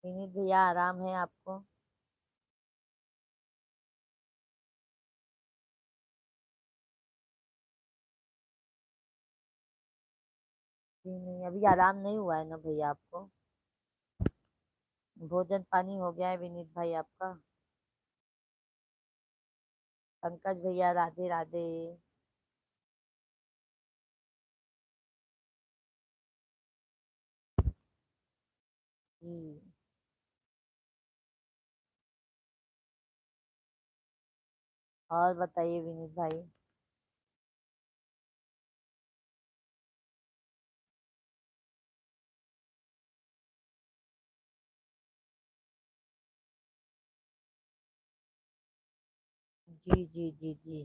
विनीत भैया आराम है आपको? जी नहीं, अभी आराम नहीं हुआ है ना भैया आपको? भोजन पानी हो गया है विनीत भाई आपका? पंकज भैया राधे राधे। जी। और बताइए विनीत भाई। जी जी जी जी।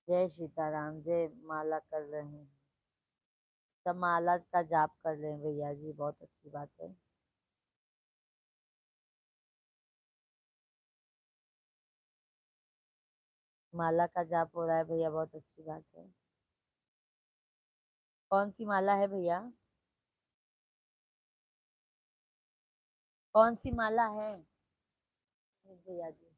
जय सीताराम। जय माला कर रहे हैं? सब माला का जाप कर रहे हैं भैया जी, बहुत अच्छी बात है। माला का जाप हो रहा है भैया, बहुत अच्छी बात है। कौन सी माला है भैया? कौन सी माला है भैया जी?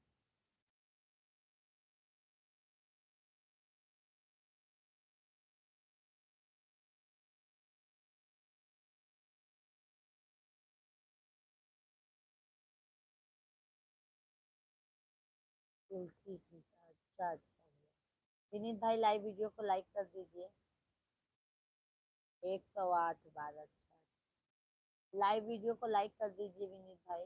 तुलसी की? अच्छा अच्छा। विनीत भाई लाइव वीडियो को लाइक कर दीजिए। 108 बार? अच्छा। लाइव वीडियो को लाइक कर दीजिए विनीत भाई।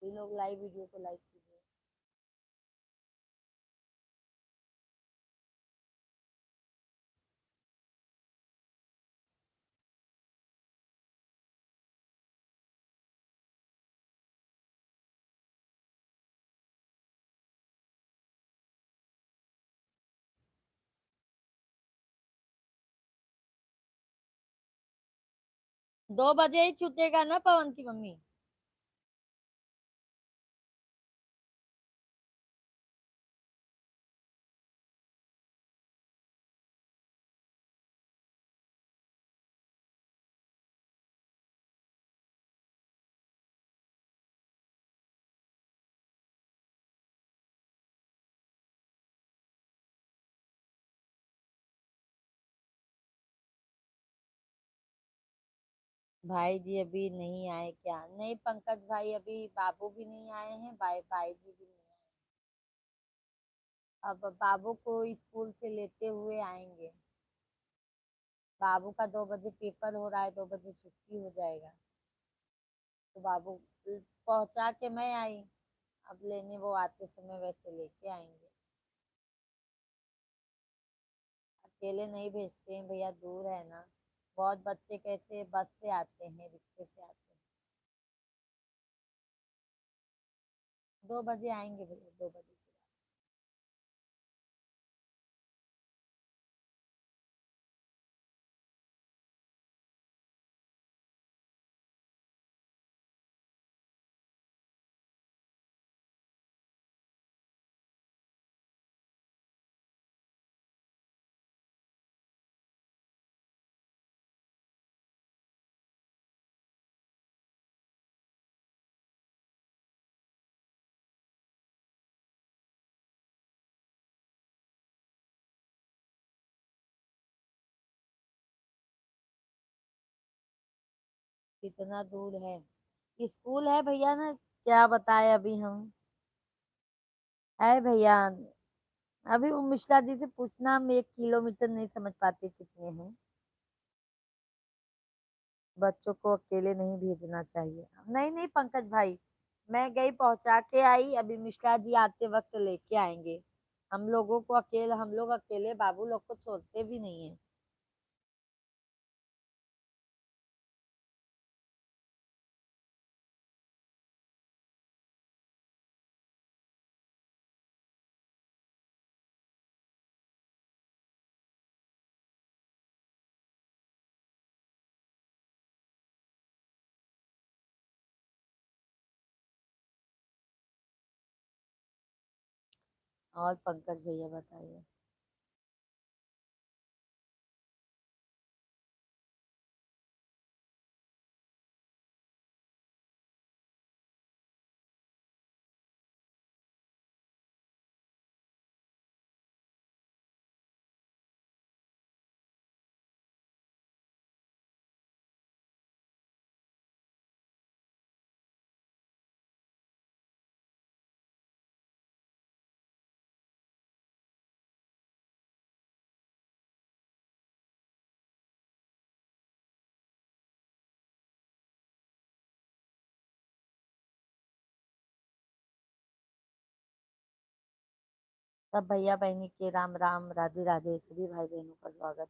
ये लोग लाइव वीडियो को लाइक कीजिए। 2 बजे ही छूटेगा ना पवन की मम्मी? भाई जी अभी नहीं आए क्या? नहीं पंकज भाई, अभी बाबू भी नहीं आए हैं, भाई भाई जी भी नहीं आए। अब बाबू को स्कूल से लेते हुए आएंगे। बाबू का 2 बजे पेपर हो रहा है, 2 बजे छुट्टी हो जाएगा। तो बाबू पहुंचा के मैं आई। अब लेने वो आते समय वैसे लेके आएंगे। अकेले नहीं भेजते हैं भैया, दूर है ना। बहुत बच्चे कैसे बस से आते हैं, रिक्शे से आते हैं। 2 बजे आएंगे भैया, 2 बजे। कितना दूर है? स्कूल है भैया ना, क्या बताए अभी हम। है भैया। अभी वो मिश्रा जी से पूछना, हम 1 किलोमीटर नहीं समझ पाते कितने हैं। बच्चों को अकेले नहीं भेजना चाहिए। नहीं नहीं पंकज भाई, मैं गई पहुंचा के आई, अभी मिश्रा जी आते वक्त लेके आएंगे। हम लोग अकेले बाबू लोग को छोड़ते भी नहीं है। और पंकज भैया बताइए। सब भैया बहनी के राम राम, राधे राधे, सभी भाई बहनों का स्वागत।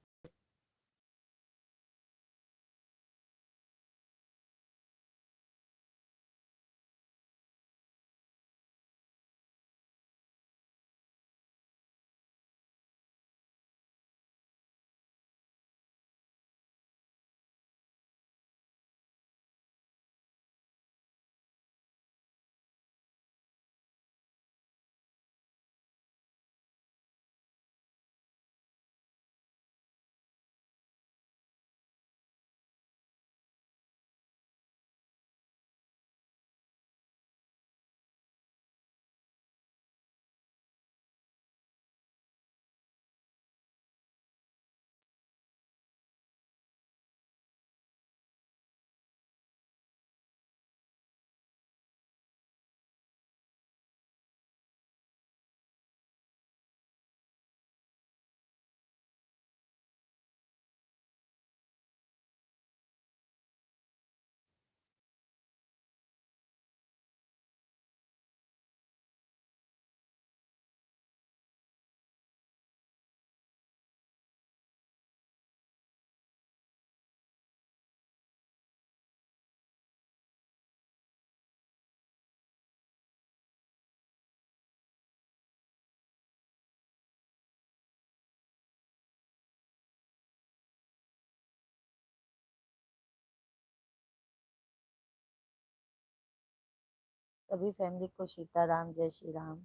सभी फैमिली को सीताराम, जय श्री राम।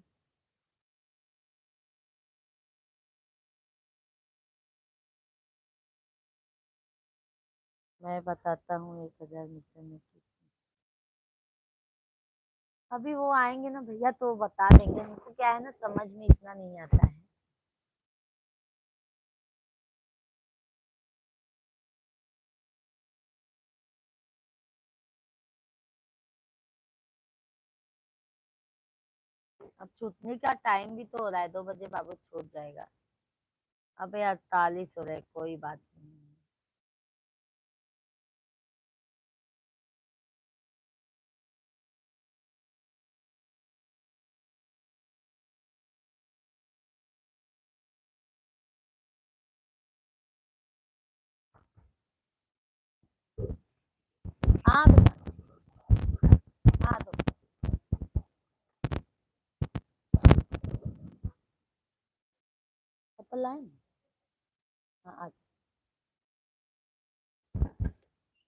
मैं बताता हूँ 1000 मीटर में अभी वो आएंगे ना भैया तो बता देंगे, हमको क्या है ना, समझ में इतना नहीं आता है। अब छूटने का टाइम भी तो हो रहा है, 2 बजे बाबू छूट जाएगा। अबे 48 हो रहे, कोई बात नहीं। हाँ बेटा, हाँ तो चप्पल लाए ना? हाँ आज।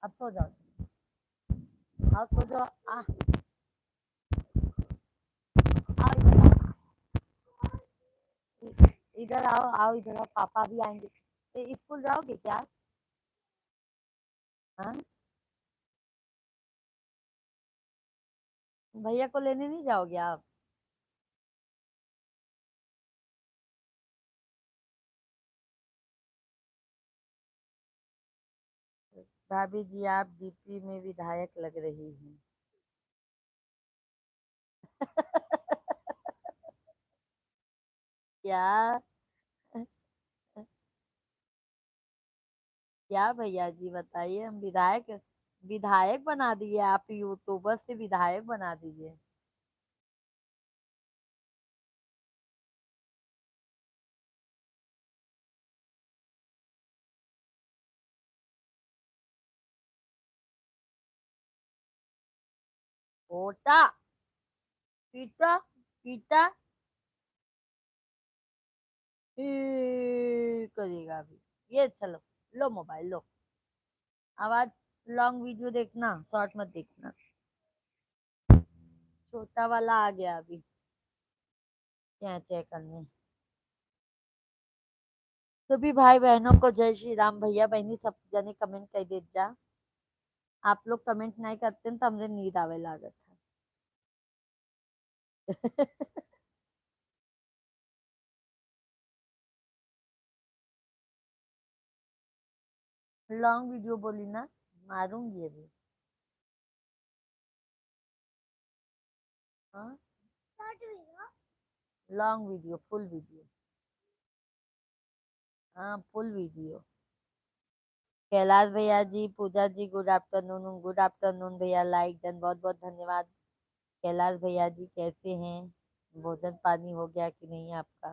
अब सो जाओ, आओ सो जाओ। आओ इधर आओ, इधर आओ, आओ इधर आओ, पापा भी आएंगे। स्कूल जाओगे क्या? हाँ, भैया को लेने नहीं जाओगे आप? भाभी जी आप डीपी में विधायक लग रही हैं। क्या? क्या भैया जी बताइए, हम विधायक विधायक बना दिए, आप यूट्यूबर से विधायक बना दीजिए। ओटा पीटा पीटा करेगा अभी। ये चलो, लो मोबाइल लो। आवाज, लॉन्ग वीडियो देखना, शॉर्ट मत देखना। छोटा वाला आ गया अभी, क्या चेक करने। सभी भाई बहनों को जय श्री राम। भैया बहनी सब जने कमेंट कर दे जा। आप लोग कमेंट नहीं करते न तो हमने नींद आवे लागत है। लॉन्ग वीडियो बोली ना, मारूंगी अभी। हाँ, लॉन्ग वीडियो, फुल वीडियो। हाँ, फुल वीडियो। कैलाश भैया जी, पूजा जी, गुड आफ्टरनून, गुड आफ्टरनून भैया, लाइक डन, बहुत बहुत धन्यवाद। कैलाश भैया जी कैसे हैं? भोजन पानी हो गया कि नहीं आपका?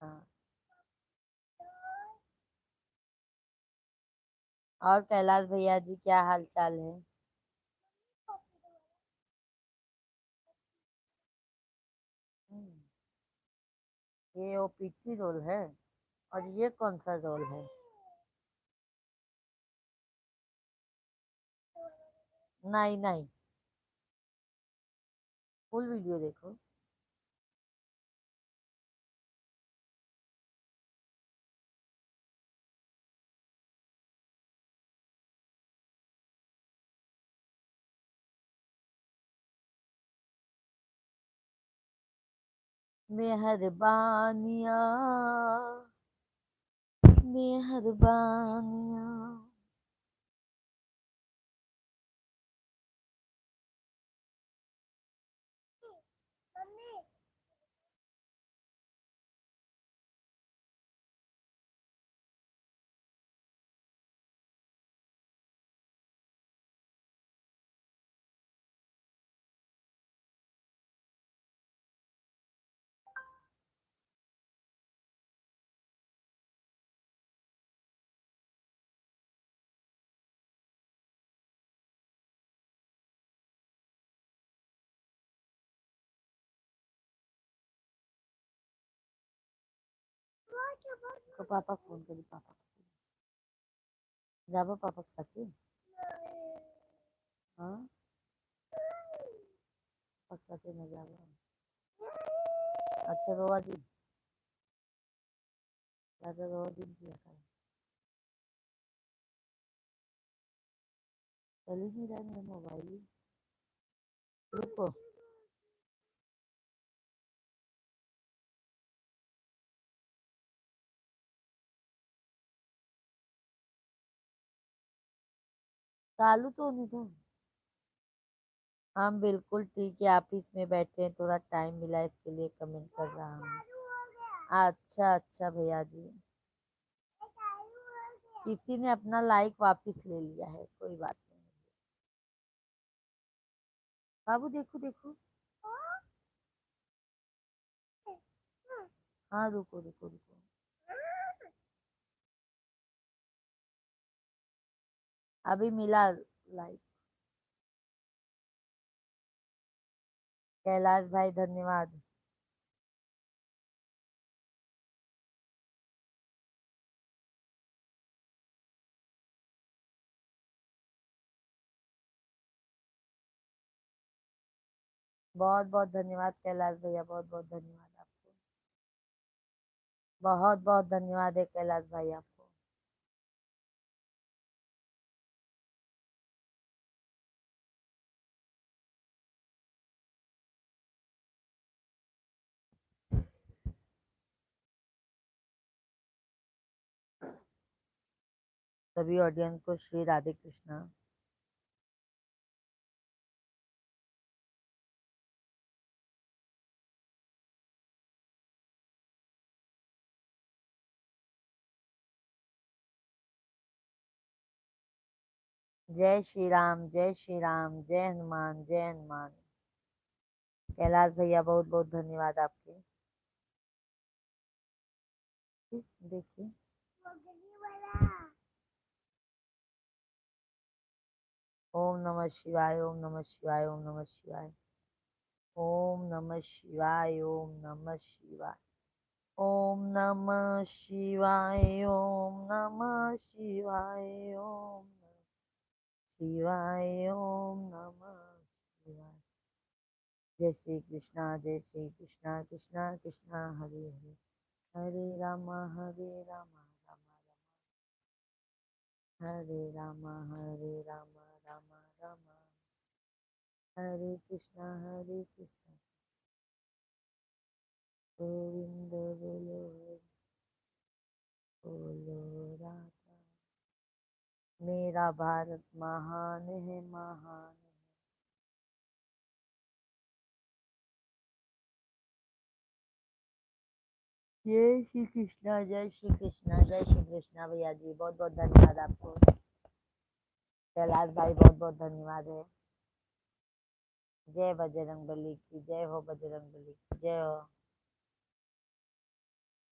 हाँ। और कैलाश भैया जी क्या हाल चाल है? हम्म, ये ओपीटी रोल है। और ये कौन सा रोल है? नहीं नहीं, फुल वीडियो देखो। मेहरबानिया, मेहरबानिया। तो पापा फोन करी, पापा जाबो पापा के साथ। हाँ, पापा के साथ में जाबो। अच्छा रोवा दी, ज्यादा रोवा दी किया कर। चल ही नहीं रहा मेरा मोबाइल। रुको। चालू तो नहीं था। हम बिल्कुल ठीक है, ऑफिस में बैठे हैं, थोड़ा टाइम मिला इसके लिए कमेंट कर रहा हूँ। अच्छा अच्छा भैया जी, किसी ने अपना लाइक वापस ले लिया है, कोई बात नहीं। बाबू देखो देखो। हाँ रुको रुको रुको। अभी मिला लाइक। कैलाश भाई धन्यवाद। बहुत बहुत धन्यवाद कैलाश भैया, बहुत बहुत धन्यवाद आपको। बहुत बहुत धन्यवाद है कैलाश भाई आपको। सभी ऑडियंस को श्री राधे कृष्णा। जय श्री राम, जय श्री राम, जय हनुमान, जय हनुमान। कैलाश भैया बहुत बहुत धन्यवाद आपके। देखिए, ओम नमः शिवाय, ओम नमः शिवाय, ओम नमः शिवाय, ओम नमः शिवाय, ओम नमः शिवाय, ओम नमः शिवाय, ओम नमः शिवाय, ओम नमः शिवाय, ओम नमः शिवाय। जय श्री कृष्णा, जय श्री कृष्णा, कृष्णा कृष्णा हरे हरे, हरे राम, हरे राम, राम राम, हरे राम, हरे राम, राम राम, हरे कृष्णा गोविंद बोलो, बोलो राधा। मेरा भारत महान है, महान है। जय श्री कृष्णा, जय श्री कृष्णा, जय श्री कृष्णा भैया जी, बहुत बहुत धन्यवाद आपको। कैलाश भाई बहुत बहुत धन्यवाद है। जय बजरंग बली की जय हो, बजरंग बली की जय हो।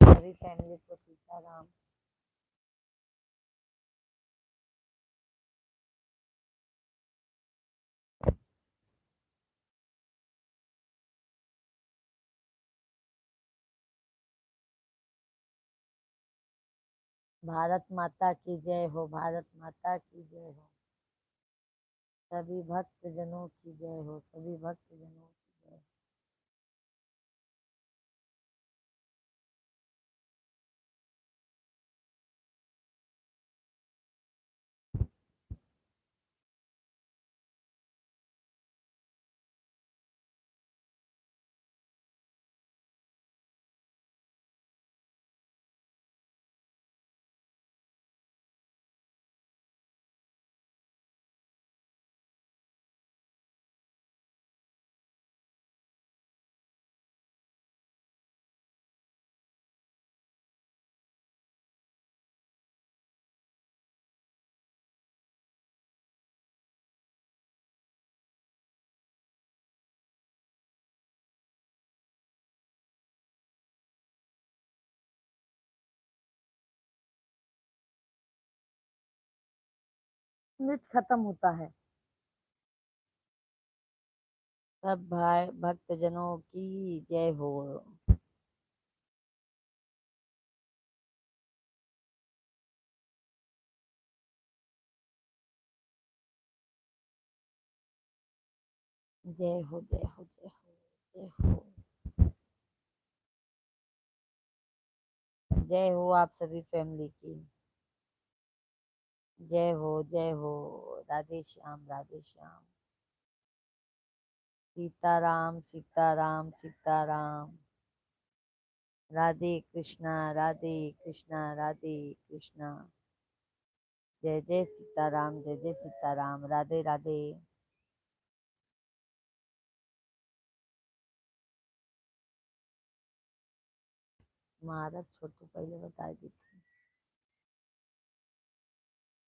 सभी फैमिली को सीताराम। भारत माता की जय हो, भारत माता की जय हो। सभी भक्त जनों की जय हो, सभी भक्त जनों की जय। नृत्य खत्म होता है। सब भाई भक्त जनों की जय हो। जय हो, जय हो, जय हो, जय हो। जय हो आप सभी फैमिली की। जय हो, जय हो। राधे श्याम, राधे श्याम। सीताराम, सीताराम, सीताराम। राधे कृष्णा, राधे कृष्णा, राधे कृष्णा। जय जय सीताराम, जय जय सीताराम, राधे राधे। महाराज छोटू पहले बता दी थी।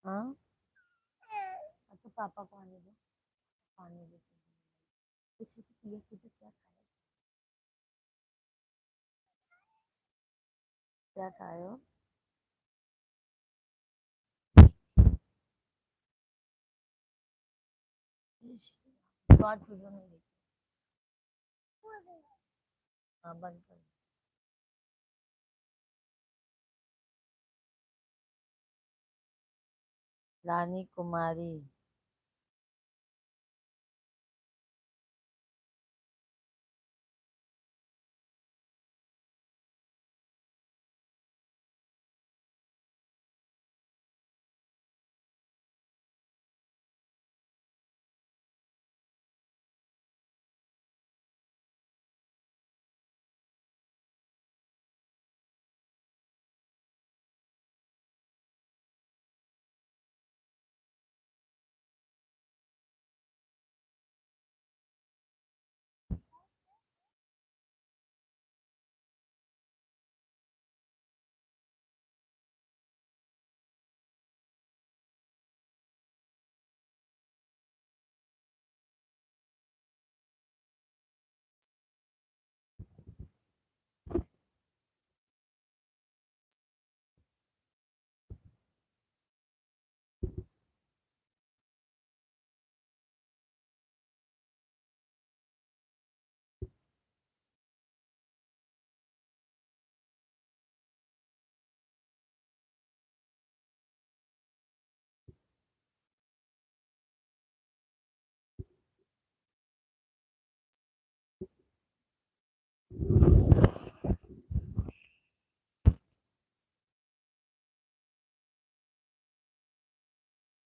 हाँ, अच्छा पापा को आने दो, आने दो। कुछ तो पिया कुछ क्या खाया, क्या खाए हो? शॉर्ट वीडियो नहीं देखी। हाँ बंद कर। रानी कुमारी।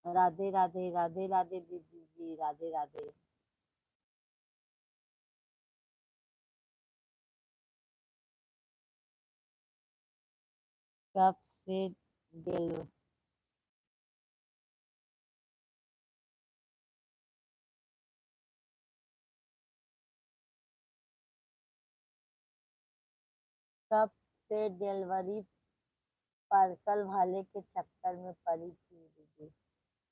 राधे राधे, राधे राधे दीदी जी, राधे राधे। कब से दिल कब से डिलीवरी पर्कल वाले के चक्कर में पड़ी थी दीदी?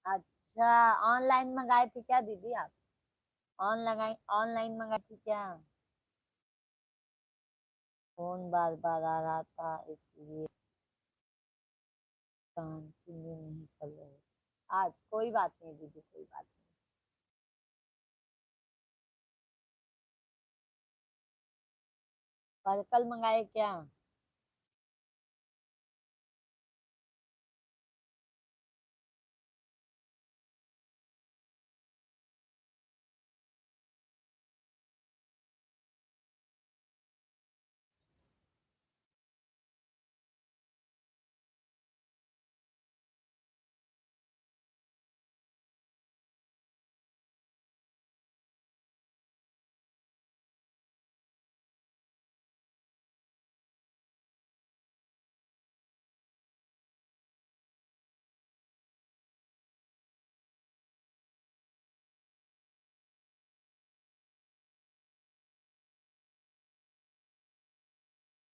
अच्छा, ऑनलाइन मंगाए थे क्या दीदी आप? ऑनलाइन मंगाई थी क्या? फोन बार बार आ रहा था इसलिए कंटिन्यू नहीं कर रहे। आज कोई बात नहीं दीदी, कोई बात नहीं। पर्कल मंगाए क्या?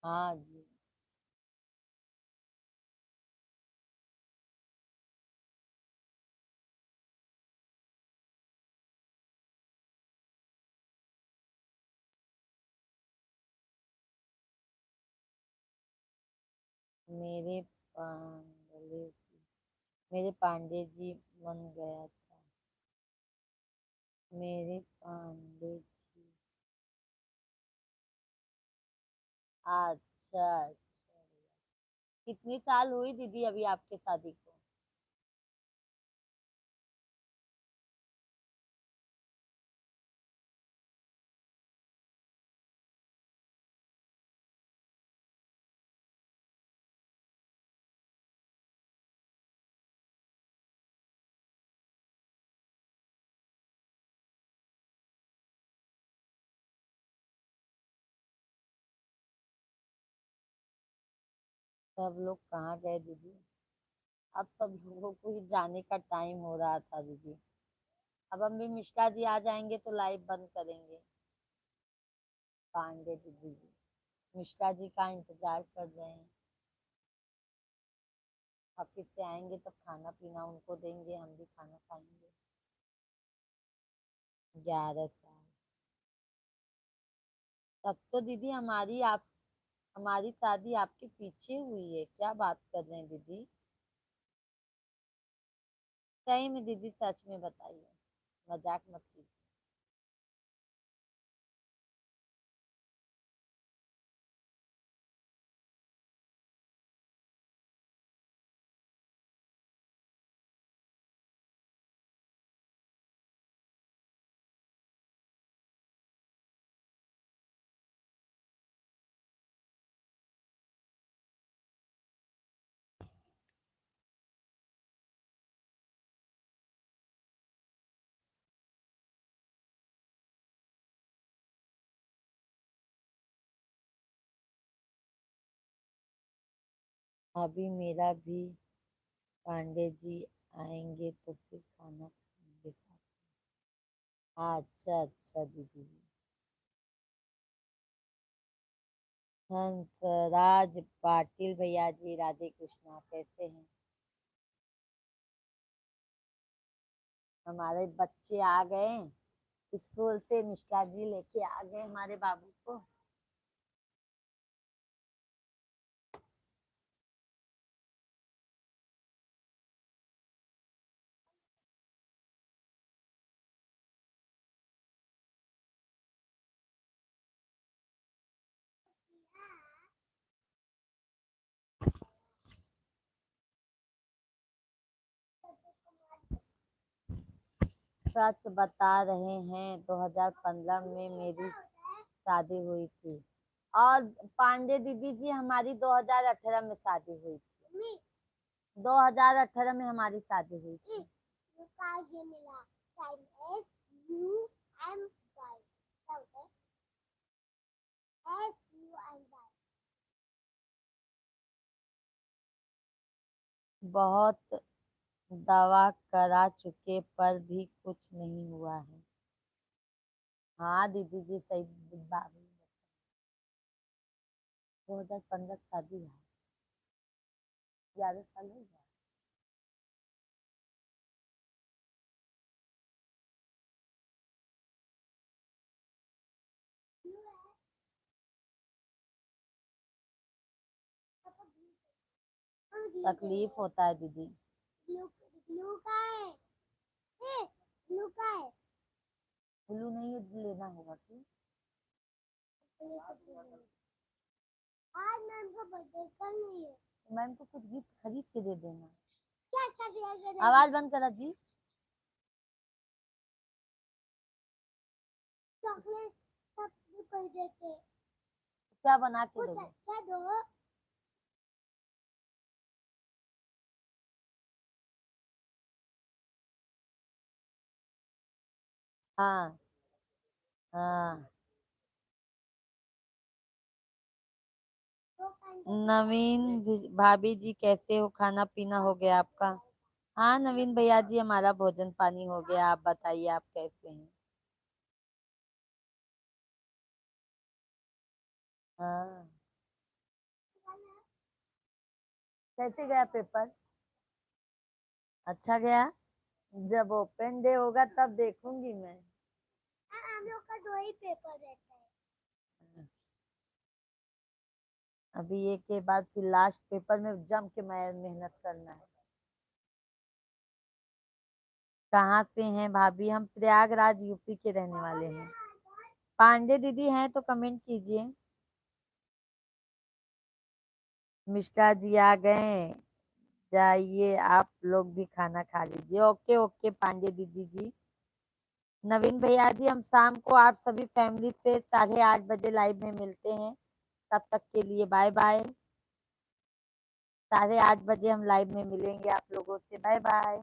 हाँ जी। मेरे पांडे मेरे पांडे जी बन गया था। मेरे पांडे जी। अच्छा अच्छा। कितनी साल हुई दीदी अभी आपके शादी को? सब लोग कहाँ गए दीदी? अब सब लोगों को ही जाने का टाइम हो रहा था दीदी। अब हम भी मिश्रा जी आ जाएंगे तो लाइव बंद करेंगे। पांडे दीदी जी मिश्रा जी का इंतजार कर रहे हैं। ऑफिस से आएंगे तब खाना पीना उनको देंगे, हम भी खाना खाएंगे। 11 साल। तब तो दीदी हमारी शादी आपके पीछे हुई है, क्या बात कर रहे हैं दीदी? सही में दीदी, सच में बताइए, मजाक मत कीजिए। अभी मेरा भी पांडे जी आएंगे तो फिर खाना खाएंगे साथ। अच्छा अच्छा दीदी। हंसराज पाटिल भैया जी, राधे कृष्णा, कैसे हैं? हमारे बच्चे आ गए स्कूल से, मिश्रा जी लेके आ गए हमारे बाबू को। सच बता रहे हैं, 2015 में मेरी शादी हुई थी। और पांडे दीदी जी हमारी 2018 में शादी हुई थी। 2018 में हमारी शादी हुई थी। ये मिला साइन SUMY क्या होता है SUMY बहुत दवा करा चुके पर भी कुछ नहीं हुआ है। हाँ दीदी जी सही बात। 2015 शादी है, 11 साल हो गया। तकलीफ होता है दीदी। ब्लू का है ब्लू का है ब्लू नहीं लेना होगा क्यों? आज मैम का बर्थडे कल नहीं है। मैम को कुछ गिफ्ट खरीद के दे देना। क्या कर आवाज बंद करा जी। चॉकलेट सब कर देते। क्या बना के कुछ दोगे? अच्छा दो। हाँ हाँ। नवीन भाभी जी कैसे हो, खाना पीना हो गया आपका? हाँ नवीन भैया जी हमारा भोजन पानी हो गया, आप बताइए आप कैसे हैं? हाँ। कैसे गया पेपर? अच्छा गया। जब ओपन डे होगा तब देखूंगी मैं। हम लोग का 2 ही पेपर रहता है। अभी एक के बाद फिर लास्ट पेपर में जम के मैं मेहनत करना है। कहाँ से हैं भाभी? हम प्रयागराज यूपी के रहने वाले हैं। पांडे दीदी हैं तो कमेंट कीजिए। मिश्रा जी आ गए, जाइए आप लोग भी खाना खा लीजिए। ओके ओके पांडे दीदी जी। नवीन भैया जी हम शाम को आप सभी फैमिली से 8:30 बजे लाइव में मिलते हैं। तब तक के लिए बाय बाय। 8:30 बजे हम लाइव में मिलेंगे आप लोगों से। Bye bye.